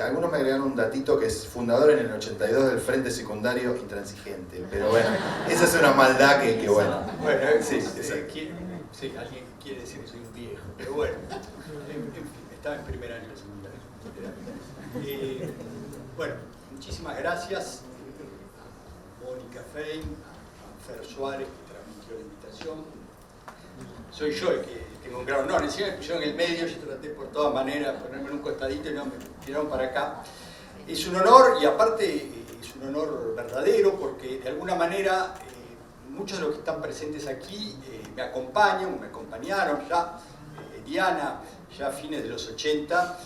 Algunos me agregaron un datito que es fundador en el 82 del Frente Secundario Intransigente, pero bueno, esa es una maldad que bueno. Bueno, sí, sí, alguien quiere decir que soy un viejo, pero bueno, en fin, estaba en primer año de secundario. Bueno, muchísimas gracias a Mónica Fein, a Fer Suárez, que transmitió la invitación. Soy yo el que tengo un gran honor, encima me pusieron en el medio, yo traté por todas maneras de ponerme en un costadito y no me tiraron para acá. Es un honor y aparte es un honor verdadero porque de alguna manera muchos de los que están presentes aquí me acompañan, me acompañaron ya, Diana, ya a fines de los 80,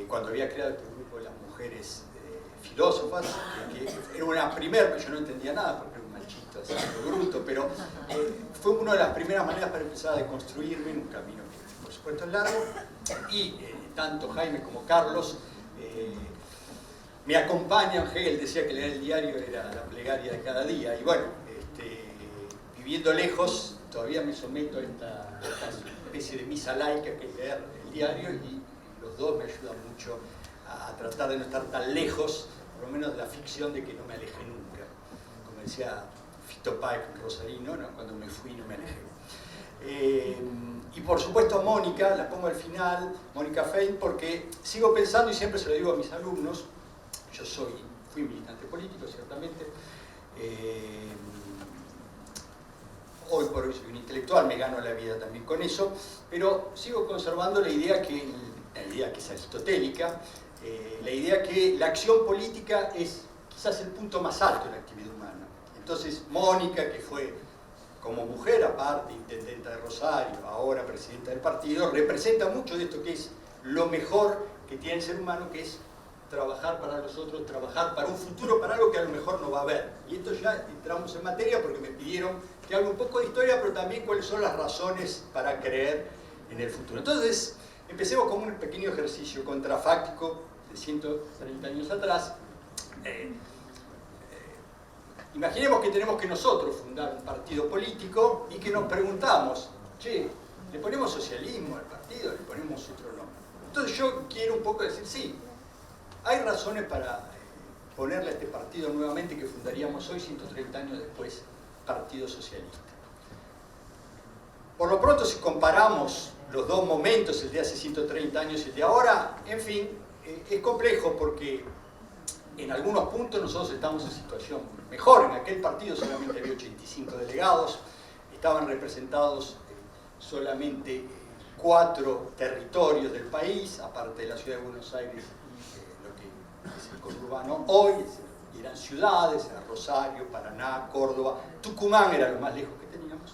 cuando había creado este grupo de las mujeres filósofas, que era una primera, yo no entendía nada porque era un machito así, bruto, pero fue una de las primeras maneras para empezar a deconstruirme en un camino que por supuesto es largo, y tanto Jaime como Carlos me acompañan. Hegel decía que leer el diario era la plegaria de cada día, y bueno, viviendo lejos todavía me someto a esta especie de misa laica que es leer el diario, y los dos me ayudan mucho a tratar de no estar tan lejos, por lo menos de la ficción de que no me aleje nunca. Como decía Fito Páez Rosarino, ¿no? Cuando me fui no me alejé. Y por supuesto a Mónica, la pongo al final, Mónica Fein, porque sigo pensando, y siempre se lo digo a mis alumnos, yo fui militante político, ciertamente, hoy por hoy soy un intelectual, me gano la vida también con eso, pero sigo conservando la idea que es aristotélica, la idea que la acción política es quizás el punto más alto de la actividad humana. Entonces Mónica, que fue como mujer aparte, intendenta de Rosario, ahora presidenta del partido, representa mucho de esto que es lo mejor que tiene el ser humano, que es trabajar para los otros, trabajar para un futuro, para algo que a lo mejor no va a haber. Y esto ya entramos en materia porque me pidieron que hable un poco de historia, pero también cuáles son las razones para creer en el futuro. Entonces, empecemos con un pequeño ejercicio contrafáctico de 130 años atrás. Imaginemos que tenemos que nosotros fundar un partido político y que nos preguntamos, che, ¿le ponemos socialismo al partido? ¿Le ponemos otro nombre? Entonces yo quiero un poco decir, sí, hay razones para ponerle a este partido nuevamente que fundaríamos hoy, 130 años después, Partido Socialista. Por lo pronto, si comparamos los dos momentos, el de hace 130 años y el de ahora, en fin, es complejo porque en algunos puntos nosotros estamos en situación mejor. En aquel partido solamente había 85 delegados, estaban representados solamente 4 territorios del país, aparte de la ciudad de Buenos Aires y lo que es el conurbano hoy, eran ciudades, era Rosario, Paraná, Córdoba, Tucumán era lo más lejos que teníamos.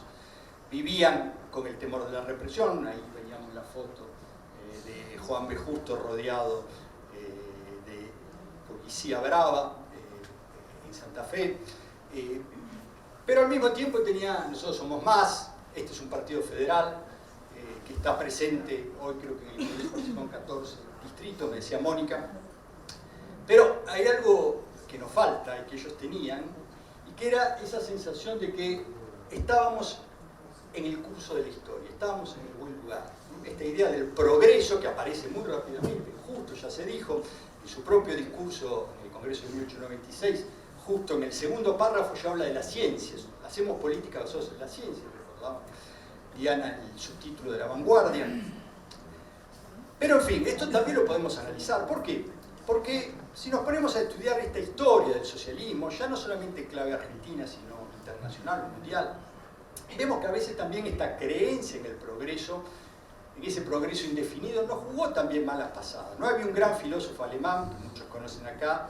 Vivían con el temor de la represión, ahí veíamos la foto de Juan B. Justo rodeado de policía brava en Santa Fe, pero al mismo tiempo nosotros somos más, este es un partido federal que está presente, hoy creo que en el Congreso participan 14 distritos, me decía Mónica, pero hay algo que nos falta y que ellos tenían, y que era esa sensación de que estábamos en el curso de la historia, estábamos en el buen lugar. Esta idea del progreso que aparece muy rápidamente, justo ya se dijo en su propio discurso en el Congreso de 1896, justo en el segundo párrafo ya habla de las ciencias, hacemos política basadas en las ciencias, recordamos Diana el subtítulo de La Vanguardia. Pero en fin, esto también lo podemos analizar. ¿Por qué? Porque si nos ponemos a estudiar esta historia del socialismo, ya no solamente en clave argentina, sino internacional o mundial, vemos que a veces también esta creencia en el progreso, en ese progreso indefinido, nos jugó también malas pasadas. ¿No? Había un gran filósofo alemán, que muchos conocen acá,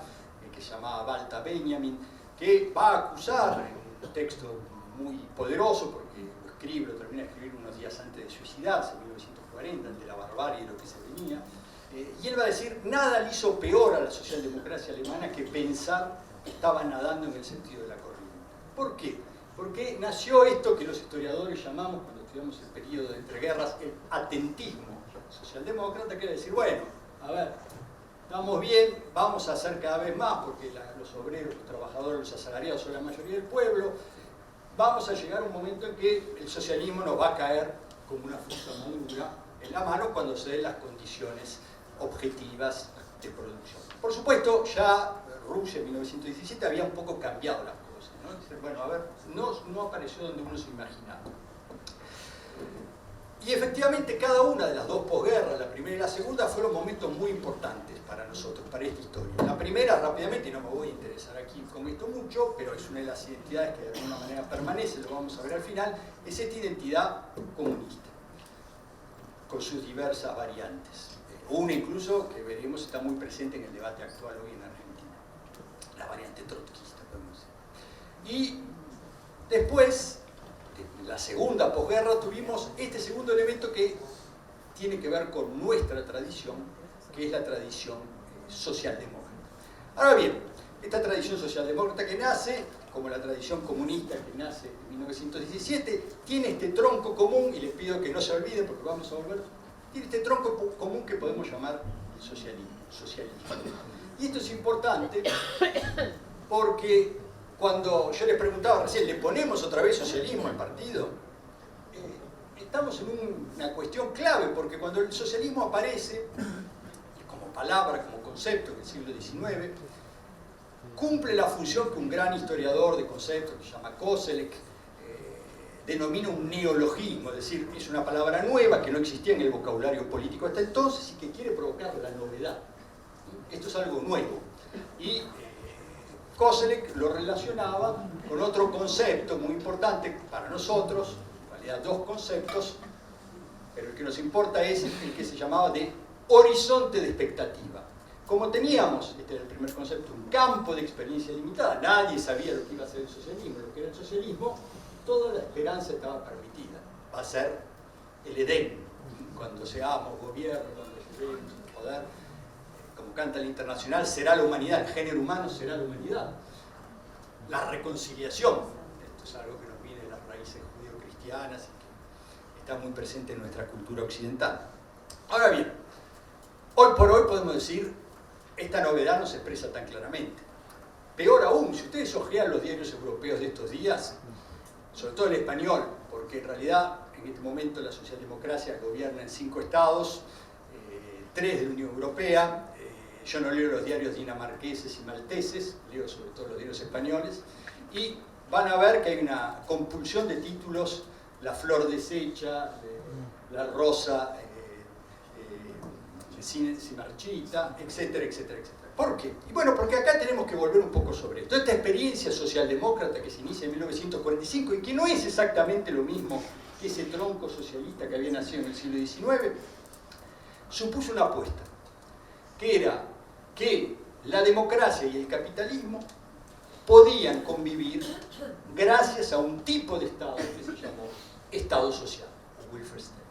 que se llamaba Walter Benjamin, que va a acusar en un texto muy poderoso, porque lo termina de escribir unos días antes de suicidarse, en 1940, ante la barbarie y lo que se venía, y él va a decir, nada le hizo peor a la socialdemocracia alemana que pensar que estaba nadando en el sentido de la corriente. ¿Por qué? Porque nació esto que los historiadores llamamos, cuando estudiamos el periodo de entreguerras, el atentismo socialdemócrata, que era decir, bueno, a ver, estamos bien, vamos a hacer cada vez más, porque los obreros, los trabajadores, los asalariados son la mayoría del pueblo, vamos a llegar a un momento en que el socialismo nos va a caer como una fruta madura en la mano cuando se den las condiciones objetivas de producción. Por supuesto, ya Rusia en 1917 había un poco cambiado las cosas, ¿no? Dice, bueno, a ver, no apareció donde uno se imaginaba. Y efectivamente cada una de las dos posguerras, la primera y la segunda, fueron momentos muy importantes para nosotros, para esta historia. La primera, rápidamente, y no me voy a interesar aquí con esto mucho, pero es una de las identidades que de alguna manera permanece, lo vamos a ver al final, es esta identidad comunista, con sus diversas variantes. Una incluso, que veremos, está muy presente en el debate actual hoy en Argentina, la variante trotskista, podemos decir. Y después, en la segunda posguerra, tuvimos este segundo elemento que tiene que ver con nuestra tradición, que es la tradición socialdemócrata. Ahora bien, esta tradición socialdemócrata que nace, como la tradición comunista que nace en 1917, tiene este tronco común, y les pido que no se olviden porque vamos a volver, tiene este tronco común que podemos llamar el socialismo. Y esto es importante porque cuando yo les preguntaba recién, ¿le ponemos otra vez socialismo al partido? estamos en una cuestión clave, porque cuando el socialismo aparece, como palabra, como concepto en el siglo XIX, cumple la función que un gran historiador de conceptos, que se llama Koselleck, denomina un neologismo, es decir, es una palabra nueva que no existía en el vocabulario político hasta entonces y que quiere provocar la novedad. Esto es algo nuevo. Y Koselleck lo relacionaba con otro concepto muy importante para nosotros, en realidad dos conceptos, pero el que nos importa es el que se llamaba de horizonte de expectativa. Como teníamos, este era el primer concepto, un campo de experiencia limitada, nadie sabía lo que iba a ser el socialismo, lo que era el socialismo, toda la esperanza estaba permitida. Va a ser el Edén, cuando seamos gobierno, cuando lleguemos al poder, como canta el Internacional, será la humanidad, el género humano será la humanidad. La reconciliación, esto es algo que nos viene de las raíces judío-cristianas y que está muy presente en nuestra cultura occidental. Ahora bien, hoy por hoy podemos decir, esta novedad no se expresa tan claramente. Peor aún, si ustedes hojean los diarios europeos de estos días, sobre todo el español, porque en realidad en este momento la socialdemocracia gobierna en 5 estados, 3 de la Unión Europea. Yo no leo los diarios dinamarqueses y malteses, leo sobre todo los diarios españoles, y van a ver que hay una compulsión de títulos, la flor deshecha, la rosa se marchita, etcétera, etcétera, etcétera. ¿Por qué? Y bueno, porque acá tenemos que volver un poco sobre esto. Esta experiencia socialdemócrata que se inicia en 1945 y que no es exactamente lo mismo que ese tronco socialista que había nacido en el siglo XIX, supuso una apuesta, que era que la democracia y el capitalismo podían convivir gracias a un tipo de Estado que se llamó Estado social, o welfare state.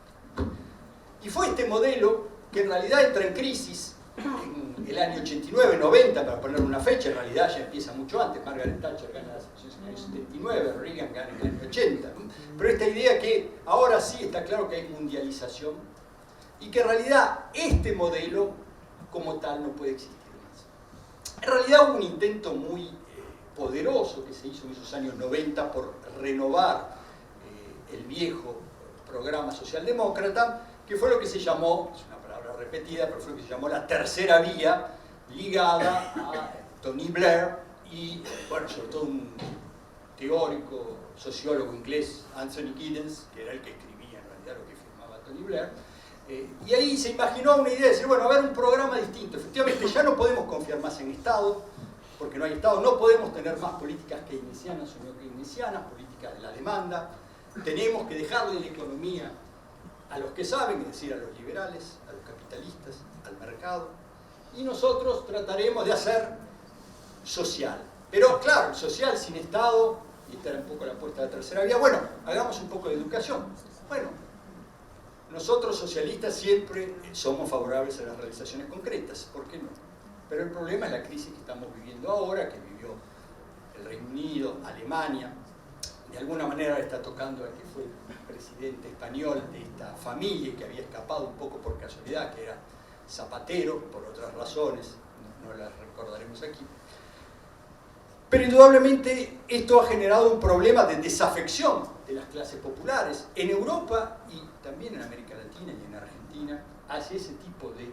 Y fue este modelo que en realidad entra en crisis en el año 89-90, para poner una fecha, en realidad ya empieza mucho antes. Margaret Thatcher gana las elecciones en el año 79, Reagan gana en el año 80. Pero esta idea que ahora sí está claro que hay mundialización y que en realidad este modelo como tal no puede existir más. En realidad hubo un intento muy poderoso que se hizo en esos años 90 por renovar el viejo programa socialdemócrata, que fue lo que se llamó, es una palabra repetida, pero fue lo que se llamó la tercera vía, ligada a Tony Blair y, bueno, sobre todo un teórico, sociólogo inglés, Anthony Giddens, que era el que escribía en realidad lo que firmaba Tony Blair. Y ahí se imaginó una idea de decir, bueno, a ver, un programa distinto. Efectivamente, ya no podemos confiar más en Estado, porque no hay Estado, no podemos tener más políticas keynesianas o no keynesianas, políticas de la demanda. Tenemos que dejarle la economía a los que saben, es decir, a los liberales, a los capitalistas, al mercado, y nosotros trataremos de hacer social. Pero claro, social sin Estado, y esta era un poco la apuesta de la tercera vía, bueno, hagamos un poco de educación. Bueno, nosotros socialistas siempre somos favorables a las realizaciones concretas, ¿por qué no? Pero el problema es la crisis que estamos viviendo ahora, que vivió el Reino Unido, Alemania. De alguna manera está tocando al que fue el presidente español de esta familia que había escapado un poco por casualidad, que era Zapatero, por otras razones, no las recordaremos aquí. Pero indudablemente esto ha generado un problema de desafección de las clases populares en Europa y también en América Latina y en Argentina hacia ese tipo de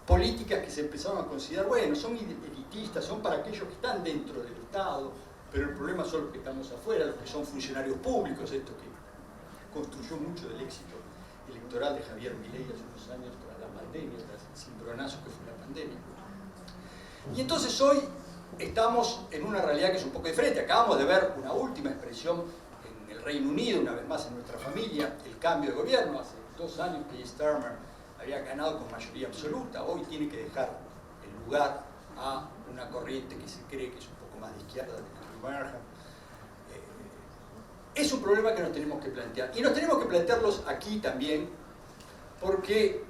políticas que se empezaron a considerar, bueno, son elitistas, son para aquellos que están dentro del Estado, pero el problema son los que estamos afuera, los que son funcionarios públicos, esto que construyó mucho del éxito electoral de Javier Milei hace unos años tras la pandemia, tras el cimbronazo que fue la pandemia. Y entonces hoy estamos en una realidad que es un poco diferente. Acabamos de ver una última expresión en el Reino Unido, una vez más en nuestra familia, el cambio de gobierno. Hace 2 años que Starmer había ganado con mayoría absoluta, hoy tiene que dejar el lugar a una corriente que se cree que es un poco más de izquierda, de Markham. Es un problema que nos tenemos que plantear. Y nos tenemos que plantearlos aquí también, porque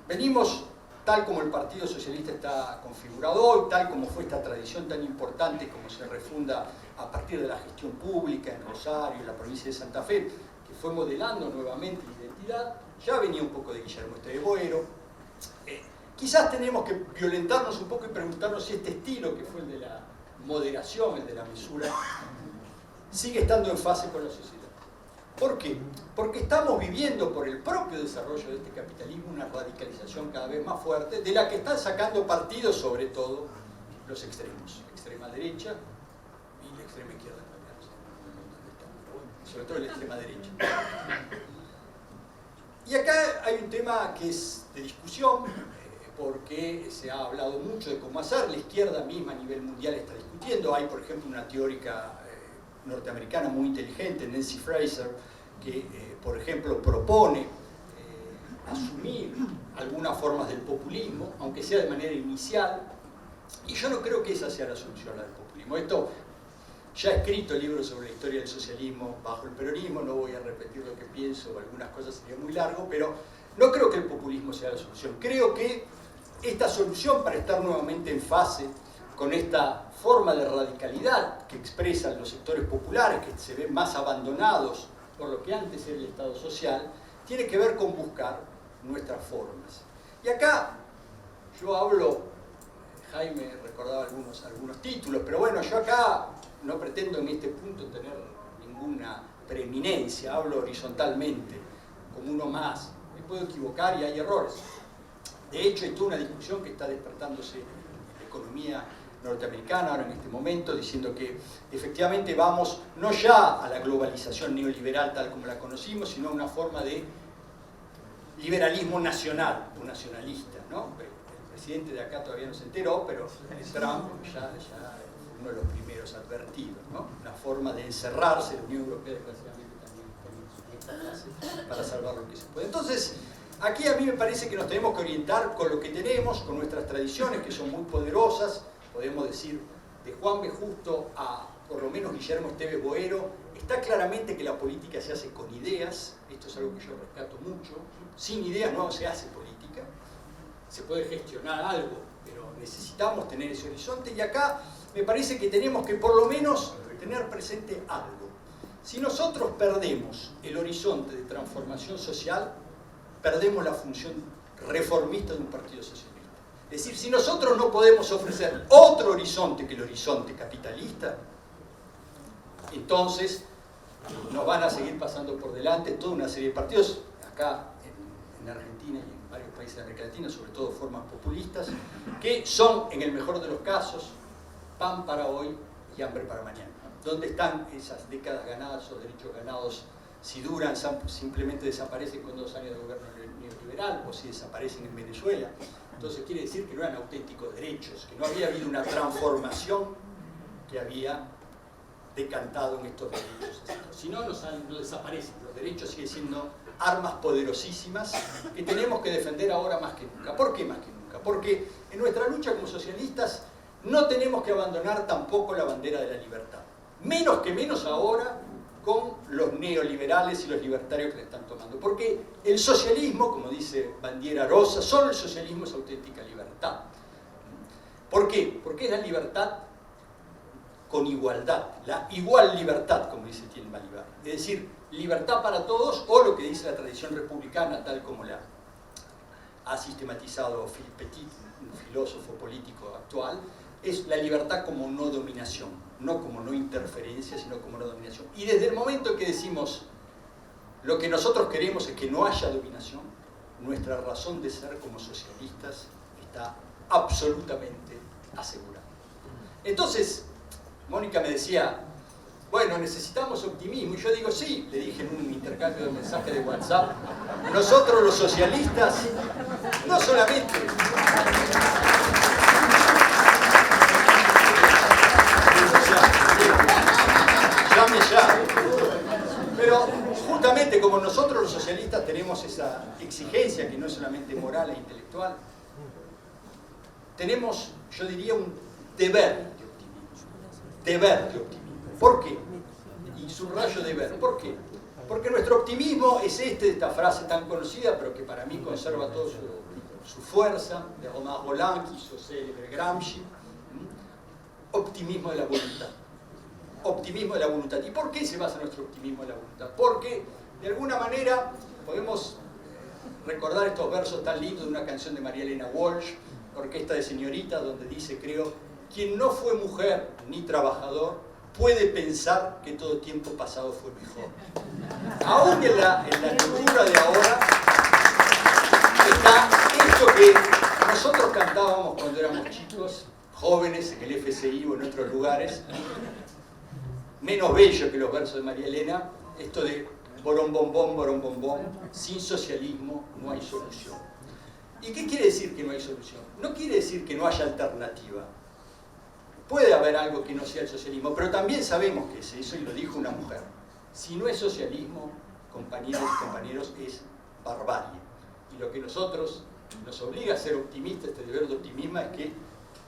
venimos, tal como el Partido Socialista está configurado hoy, tal como fue esta tradición tan importante como se refunda a partir de la gestión pública en Rosario, en la provincia de Santa Fe, que fue modelando nuevamente la identidad, ya venía un poco de Guillermo Boero. Quizás tenemos que violentarnos un poco y preguntarnos si este estilo, que fue el de la moderación, el de la mesura, sigue estando en fase con la sociedad. ¿Por qué? Porque estamos viviendo por el propio desarrollo de este capitalismo una radicalización cada vez más fuerte, de la que están sacando partido sobre todo los extremos, la extrema derecha y la extrema izquierda también, sobre todo la extrema derecha. Y acá hay un tema que es de discusión, porque se ha hablado mucho de cómo hacer, la izquierda misma a nivel mundial está discutiendo. Hay, por ejemplo, una teórica norteamericana muy inteligente, Nancy Fraser, que, por ejemplo, propone asumir algunas formas del populismo, aunque sea de manera inicial, y yo no creo que esa sea la solución al populismo. Esto, ya he escrito libros sobre la historia del socialismo bajo el peronismo, no voy a repetir lo que pienso, algunas cosas sería muy largo, pero no creo que el populismo sea la solución. Creo que esta solución, para estar nuevamente en fase con esta forma de radicalidad que expresan los sectores populares, que se ven más abandonados por lo que antes era el Estado social, tiene que ver con buscar nuestras formas. Y acá yo hablo, Jaime recordaba algunos títulos, pero bueno, yo acá no pretendo en este punto tener ninguna preeminencia, hablo horizontalmente, como uno más. Me puedo equivocar y hay errores. De hecho, hay toda una discusión que está despertándose en la economía norteamericana ahora en este momento, diciendo que efectivamente vamos no ya a la globalización neoliberal tal como la conocimos, sino a una forma de liberalismo nacional o nacionalista, ¿no? El presidente de acá todavía no se enteró, pero Trump ya fue uno de los primeros advertidos, ¿no? Una forma de encerrarse, la Unión Europea desgraciadamente también para salvar lo que se puede. Entonces, aquí a mí me parece que nos tenemos que orientar con lo que tenemos, con nuestras tradiciones que son muy poderosas. Podemos decir, de Juan B. Justo a por lo menos Guillermo Esteves Boero, está claramente que la política se hace con ideas. Esto es algo que yo rescato mucho. Sin ideas no se hace política. Se puede gestionar algo, pero necesitamos tener ese horizonte. Y acá me parece que tenemos que por lo menos tener presente algo. Si nosotros perdemos el horizonte de transformación social, perdemos la función reformista de un partido socialista. Es decir, si nosotros no podemos ofrecer otro horizonte que el horizonte capitalista, entonces nos van a seguir pasando por delante toda una serie de partidos, acá en Argentina y en varios países de América Latina, sobre todo formas populistas, que son, en el mejor de los casos, pan para hoy y hambre para mañana. ¿Dónde están esas décadas ganadas, esos derechos ganados? Si duran, simplemente desaparecen con 2 años de gobierno neoliberal, o si desaparecen en Venezuela. Entonces quiere decir que no eran auténticos derechos, que no había habido una transformación que había decantado en estos derechos. Si no, no desaparecen. Los derechos siguen siendo armas poderosísimas que tenemos que defender ahora más que nunca. ¿Por qué más que nunca? Porque en nuestra lucha como socialistas no tenemos que abandonar tampoco la bandera de la libertad. Menos que menos ahora con los neoliberales y los libertarios que le están tomando. Porque el socialismo, como dice Bandiera Rosa, solo el socialismo es auténtica libertad. ¿Por qué? Porque es la libertad con igualdad, la igual libertad, como dice Thiel Balibar. Es decir, libertad para todos, o lo que dice la tradición republicana, tal como la ha sistematizado Philippe Petit, un filósofo político actual, es la libertad como no dominación, no como no interferencia, sino como no dominación. Y desde el momento en que decimos lo que nosotros queremos es que no haya dominación, nuestra razón de ser como socialistas está absolutamente asegurada. Entonces, Mónica me decía, bueno, necesitamos optimismo, y yo digo, sí, le dije en un intercambio de mensajes de WhatsApp, nosotros los socialistas, no solamente... Llame ya. Pero justamente como nosotros los socialistas tenemos esa exigencia que no es solamente moral e intelectual, tenemos, yo diría, un deber de optimismo. Deber de optimismo. ¿Por qué? Y subrayo deber. ¿Por qué? Porque nuestro optimismo es esta frase tan conocida, pero que para mí conserva toda su fuerza, de Romain Rolland, que hizo célebre Gramsci. Optimismo de la voluntad. Optimismo de la voluntad. ¿Y por qué se basa nuestro optimismo de la voluntad? Porque, de alguna manera, podemos recordar estos versos tan lindos de una canción de María Elena Walsh, Orquesta de Señoritas, donde dice, creo, quien no fue mujer ni trabajador, puede pensar que todo tiempo pasado fue mejor. Aún en la cultura de ahora está esto que nosotros cantábamos cuando éramos chicos, jóvenes, en el FCI o en otros lugares, menos bello que los versos de María Elena, esto de borón, bombón, sin socialismo no hay solución. ¿Y qué quiere decir que no hay solución? No quiere decir que no haya alternativa. Puede haber algo que no sea el socialismo, pero también sabemos que es eso, y lo dijo una mujer. Si no es socialismo, compañeros y compañeros, es barbarie. Y lo que nos obliga a ser optimistas, este deber de optimismo, es que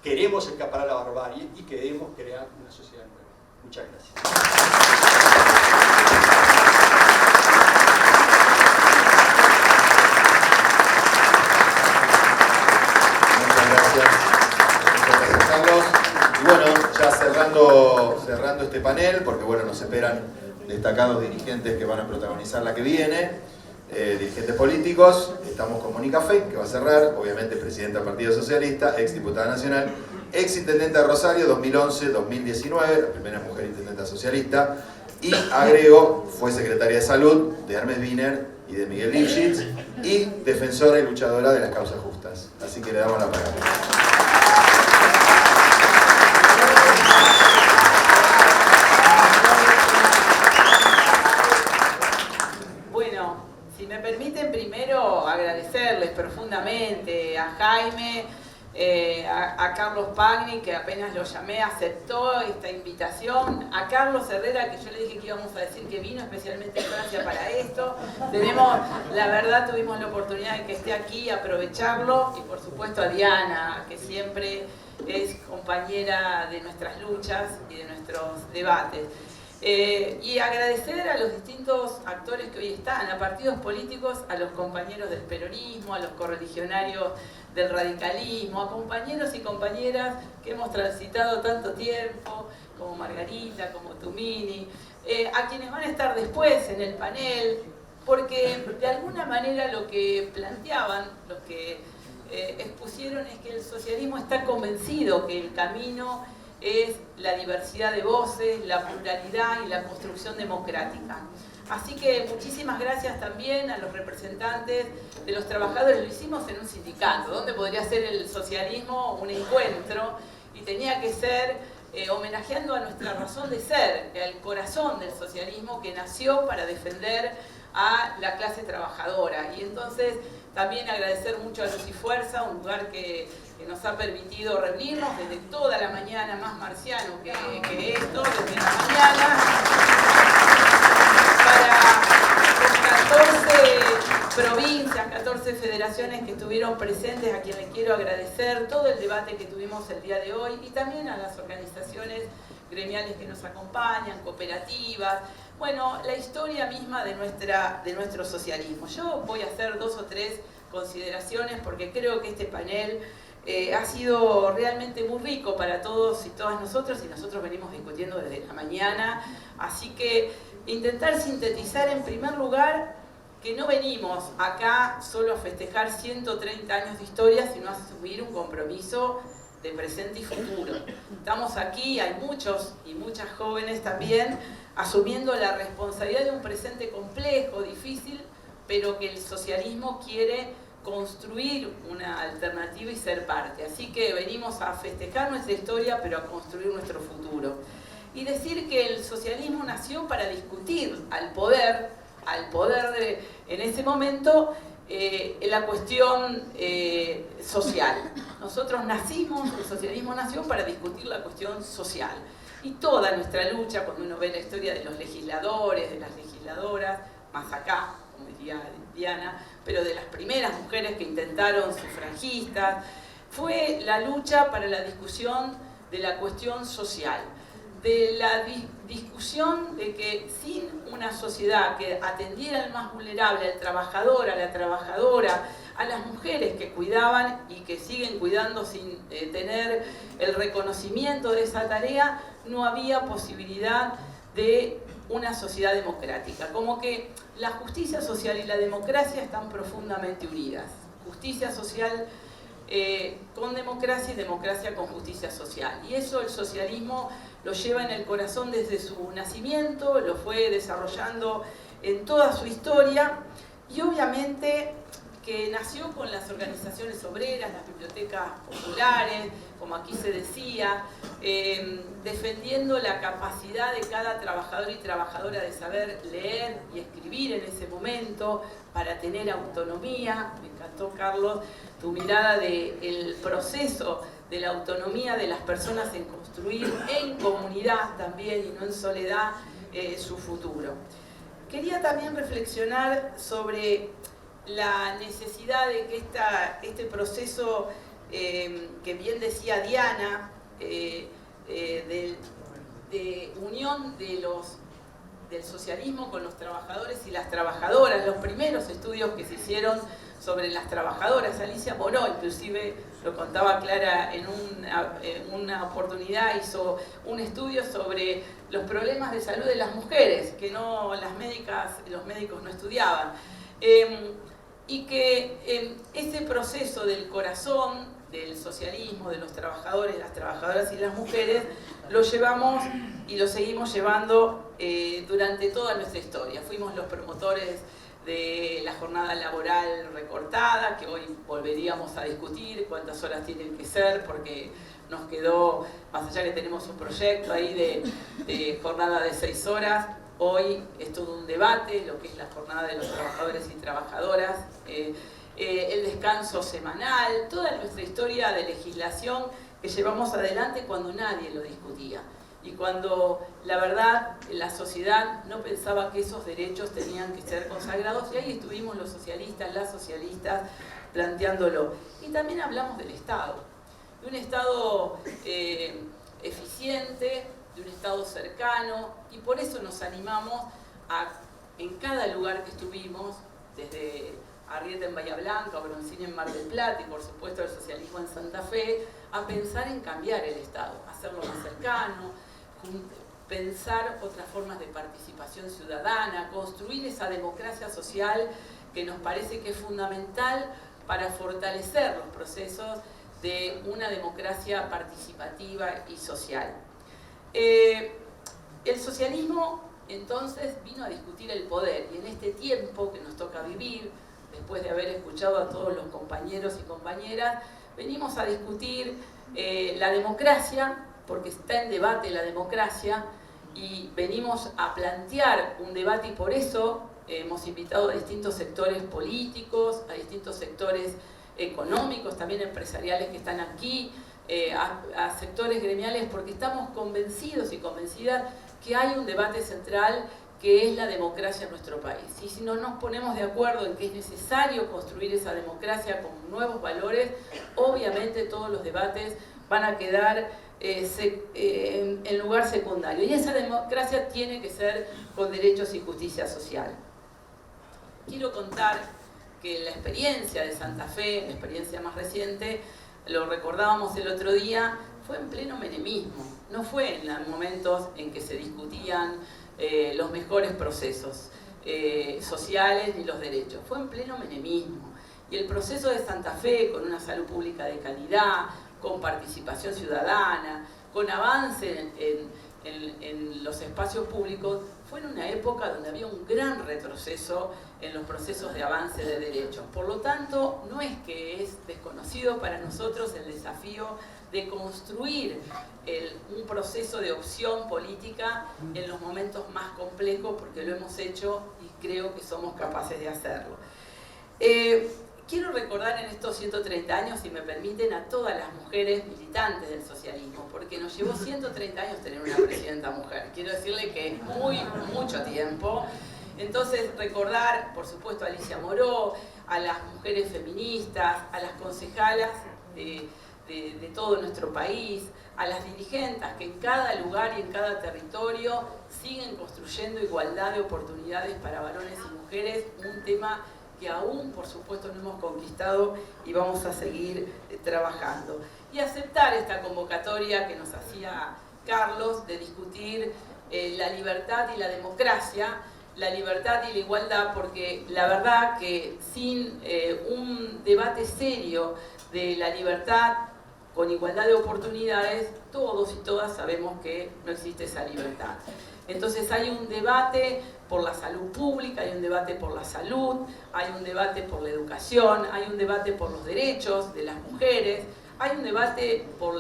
queremos escapar a la barbarie y queremos crear una sociedad nueva. Muchas gracias. Y bueno, ya cerrando este panel, porque bueno, nos esperan destacados dirigentes que van a protagonizar la que viene, dirigentes políticos. Estamos con Mónica Fein, que va a cerrar, obviamente presidenta del Partido Socialista, ex diputada nacional, ex intendenta de Rosario 2011-2019, la primera mujer intendenta socialista, y agrego, fue secretaria de Salud de Hermes Wiener y de Miguel Lifshitz, y defensora y luchadora de las causas justas. Así que le damos la palabra. Si me permiten primero agradecerles profundamente a Jaime, a Carlos Pagni, que apenas lo llamé aceptó esta invitación, a Carlos Herrera, que yo le dije que íbamos a decir que vino especialmente de Francia para esto. La verdad tuvimos la oportunidad de que esté aquí, aprovecharlo, y por supuesto a Diana, que siempre es compañera de nuestras luchas y de nuestros debates. Y agradecer a los distintos actores que hoy están, a partidos políticos, a los compañeros del peronismo, a los correligionarios del radicalismo, a compañeros y compañeras que hemos transitado tanto tiempo, como Margarita, como Tumini, a quienes van a estar después en el panel, porque de alguna manera lo que planteaban, lo que expusieron es que el socialismo está convencido que el camino es la diversidad de voces, la pluralidad y la construcción democrática. Así que muchísimas gracias también a los representantes de los trabajadores. Lo hicimos en un sindicato, donde podría ser el socialismo un encuentro, y tenía que ser homenajeando a nuestra razón de ser, el corazón del socialismo que nació para defender a la clase trabajadora. Y entonces también agradecer mucho a Luz y Fuerza, un lugar que nos ha permitido reunirnos desde toda la mañana, más marciano que esto, desde la mañana, para los 14 provincias, 14 federaciones que estuvieron presentes, a quienes quiero agradecer todo el debate que tuvimos el día de hoy, y también a las organizaciones gremiales que nos acompañan, cooperativas, bueno, la historia misma de nuestro socialismo. Yo voy a hacer 2 o 3 consideraciones porque creo que este panel ha sido realmente muy rico para todos y todas nosotros, y nosotros venimos discutiendo desde la mañana, así que intentar sintetizar en primer lugar que no venimos acá solo a festejar 130 años de historia, sino a asumir un compromiso de presente y futuro. Estamos aquí, hay muchos y muchas jóvenes también, asumiendo la responsabilidad de un presente complejo, difícil, pero que el socialismo quiere construir una alternativa y ser parte. Así que venimos a festejar nuestra historia, pero a construir nuestro futuro. Y decir que el socialismo nació para discutir al poder en ese momento, la cuestión social. Nosotros nacimos, el socialismo nació para discutir la cuestión social. Y toda nuestra lucha, cuando uno ve la historia de los legisladores, de las legisladoras, más acá, como diría Diana, pero de las primeras mujeres que intentaron, sufragistas, fue la lucha para la discusión de la cuestión social, de la discusión de que sin una sociedad que atendiera al más vulnerable, al trabajador, a la trabajadora, a las mujeres que cuidaban y que siguen cuidando sin tener el reconocimiento de esa tarea, no había posibilidad de una sociedad democrática. Como que la justicia social y la democracia están profundamente unidas. Justicia social con democracia y democracia con justicia social. Y eso el socialismo lo lleva en el corazón desde su nacimiento, lo fue desarrollando en toda su historia y obviamente que nació con las organizaciones obreras, las bibliotecas populares, como aquí se decía, defendiendo la capacidad de cada trabajador y trabajadora de saber leer y escribir en ese momento para tener autonomía. Me encantó, Carlos, tu mirada del proceso de la autonomía de las personas en construir en comunidad también y no en soledad su futuro. Quería también reflexionar sobre la necesidad de que este proceso, que bien decía Diana, de unión del socialismo con los trabajadores y las trabajadoras, los primeros estudios que se hicieron sobre las trabajadoras, Alicia Moró inclusive lo contaba Clara en una oportunidad, hizo un estudio sobre los problemas de salud de las mujeres, que los médicos no estudiaban. Y que ese proceso del corazón del socialismo, de los trabajadores, las trabajadoras y las mujeres, lo llevamos y lo seguimos llevando durante toda nuestra historia. Fuimos los promotores de la jornada laboral recortada, que hoy volveríamos a discutir cuántas horas tienen que ser, porque nos quedó, más allá que tenemos un proyecto ahí de jornada de 6 horas, hoy es todo un debate, lo que es la jornada de los trabajadores y trabajadoras, el descanso semanal, toda nuestra historia de legislación que llevamos adelante cuando nadie lo discutía. Y cuando, la verdad, la sociedad no pensaba que esos derechos tenían que ser consagrados, y ahí estuvimos los socialistas, las socialistas, planteándolo. Y también hablamos del Estado, de un Estado eficiente, de un Estado cercano, y por eso nos animamos en cada lugar que estuvimos, desde Arrieta en Bahía Blanca, Bronzín en Mar del Plata y por supuesto el socialismo en Santa Fe, a pensar en cambiar el Estado, hacerlo más cercano, pensar otras formas de participación ciudadana, construir esa democracia social que nos parece que es fundamental para fortalecer los procesos de una democracia participativa y social. El socialismo entonces vino a discutir el poder, y en este tiempo que nos toca vivir, después de haber escuchado a todos los compañeros y compañeras, venimos a discutir la democracia, porque está en debate la democracia, y venimos a plantear un debate, y por eso hemos invitado a distintos sectores políticos, a distintos sectores económicos, también empresariales que están aquí, a sectores gremiales, porque estamos convencidos y convencidas que hay un debate central que es la democracia en nuestro país. Y si no nos ponemos de acuerdo en que es necesario construir esa democracia con nuevos valores, obviamente todos los debates van a quedar en lugar secundario. Y esa democracia tiene que ser con derechos y justicia social. Quiero contar que la experiencia de Santa Fe, la experiencia más reciente, lo recordábamos el otro día, fue en pleno menemismo. No fue en los momentos en que se discutían los mejores procesos sociales ni los derechos. Fue en pleno menemismo. Y el proceso de Santa Fe, con una salud pública de calidad, con participación ciudadana, con avance en los espacios públicos, fue en una época donde había un gran retroceso en los procesos de avance de derechos. Por lo tanto, no es que es desconocido para nosotros el desafío de construir un proceso de opción política en los momentos más complejos, porque lo hemos hecho y creo que somos capaces de hacerlo. Quiero recordar en estos 130 años, si me permiten, a todas las mujeres militantes del socialismo, porque nos llevó 130 años tener una presidenta mujer. Quiero decirle que es mucho tiempo. Entonces, recordar, por supuesto, a Alicia Moró, a las mujeres feministas, a las concejalas de todo nuestro país, a las dirigentes que en cada lugar y en cada territorio siguen construyendo igualdad de oportunidades para varones y mujeres, un tema que aún, por supuesto, no hemos conquistado y vamos a seguir trabajando. Y aceptar esta convocatoria que nos hacía Carlos de discutir la libertad y la democracia, la libertad y la igualdad, porque la verdad que sin un debate serio de la libertad con igualdad de oportunidades, todos y todas sabemos que no existe esa libertad. Entonces hay un debate por la salud pública, hay un debate por la salud, hay un debate por la educación, hay un debate por los derechos de las mujeres, hay un debate por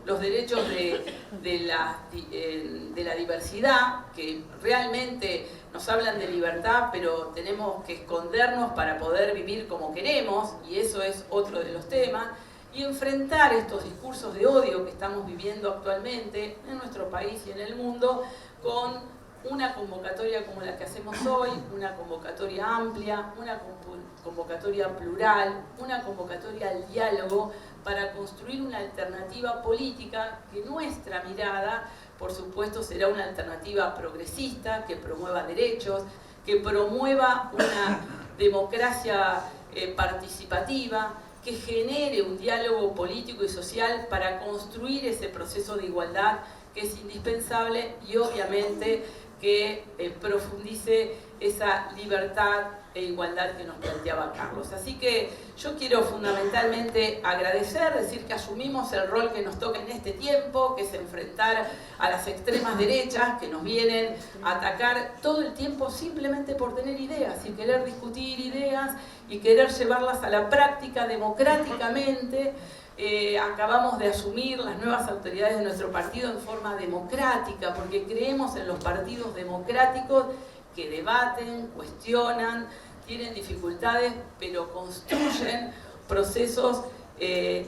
los derechos de la diversidad, que realmente nos hablan de libertad, pero tenemos que escondernos para poder vivir como queremos, y eso es otro de los temas. Y enfrentar estos discursos de odio que estamos viviendo actualmente en nuestro país y en el mundo con una convocatoria como la que hacemos hoy, una convocatoria amplia, una convocatoria plural, una convocatoria al diálogo para construir una alternativa política que nuestra mirada, por supuesto, será una alternativa progresista, que promueva derechos, que promueva una democracia participativa, que genere un diálogo político y social para construir ese proceso de igualdad que es indispensable, y obviamente que profundice esa libertad e igualdad que nos planteaba Carlos. Así que yo quiero fundamentalmente agradecer, decir que asumimos el rol que nos toca en este tiempo, que es enfrentar a las extremas derechas que nos vienen a atacar todo el tiempo simplemente por tener ideas y querer discutir ideas y querer llevarlas a la práctica democráticamente. Acabamos de asumir las nuevas autoridades de nuestro partido en forma democrática, porque creemos en los partidos democráticos que debaten, cuestionan, tienen dificultades, pero construyen procesos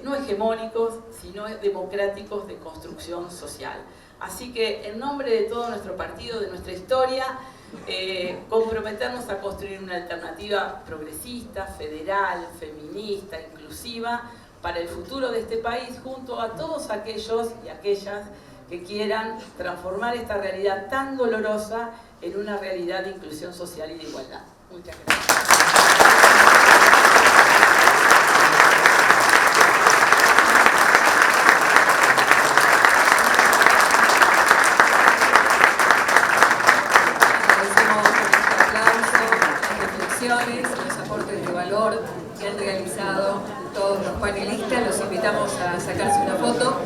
no hegemónicos, sino democráticos de construcción social. Así que en nombre de todo nuestro partido, de nuestra historia, comprometernos a construir una alternativa progresista, federal, feminista, inclusiva, para el futuro de este país, junto a todos aquellos y aquellas que quieran transformar esta realidad tan dolorosa en una realidad de inclusión social y de igualdad. Muchas gracias. Los aportes de valor que han realizado todos los panelistas. Los invitamos a sacarse una foto.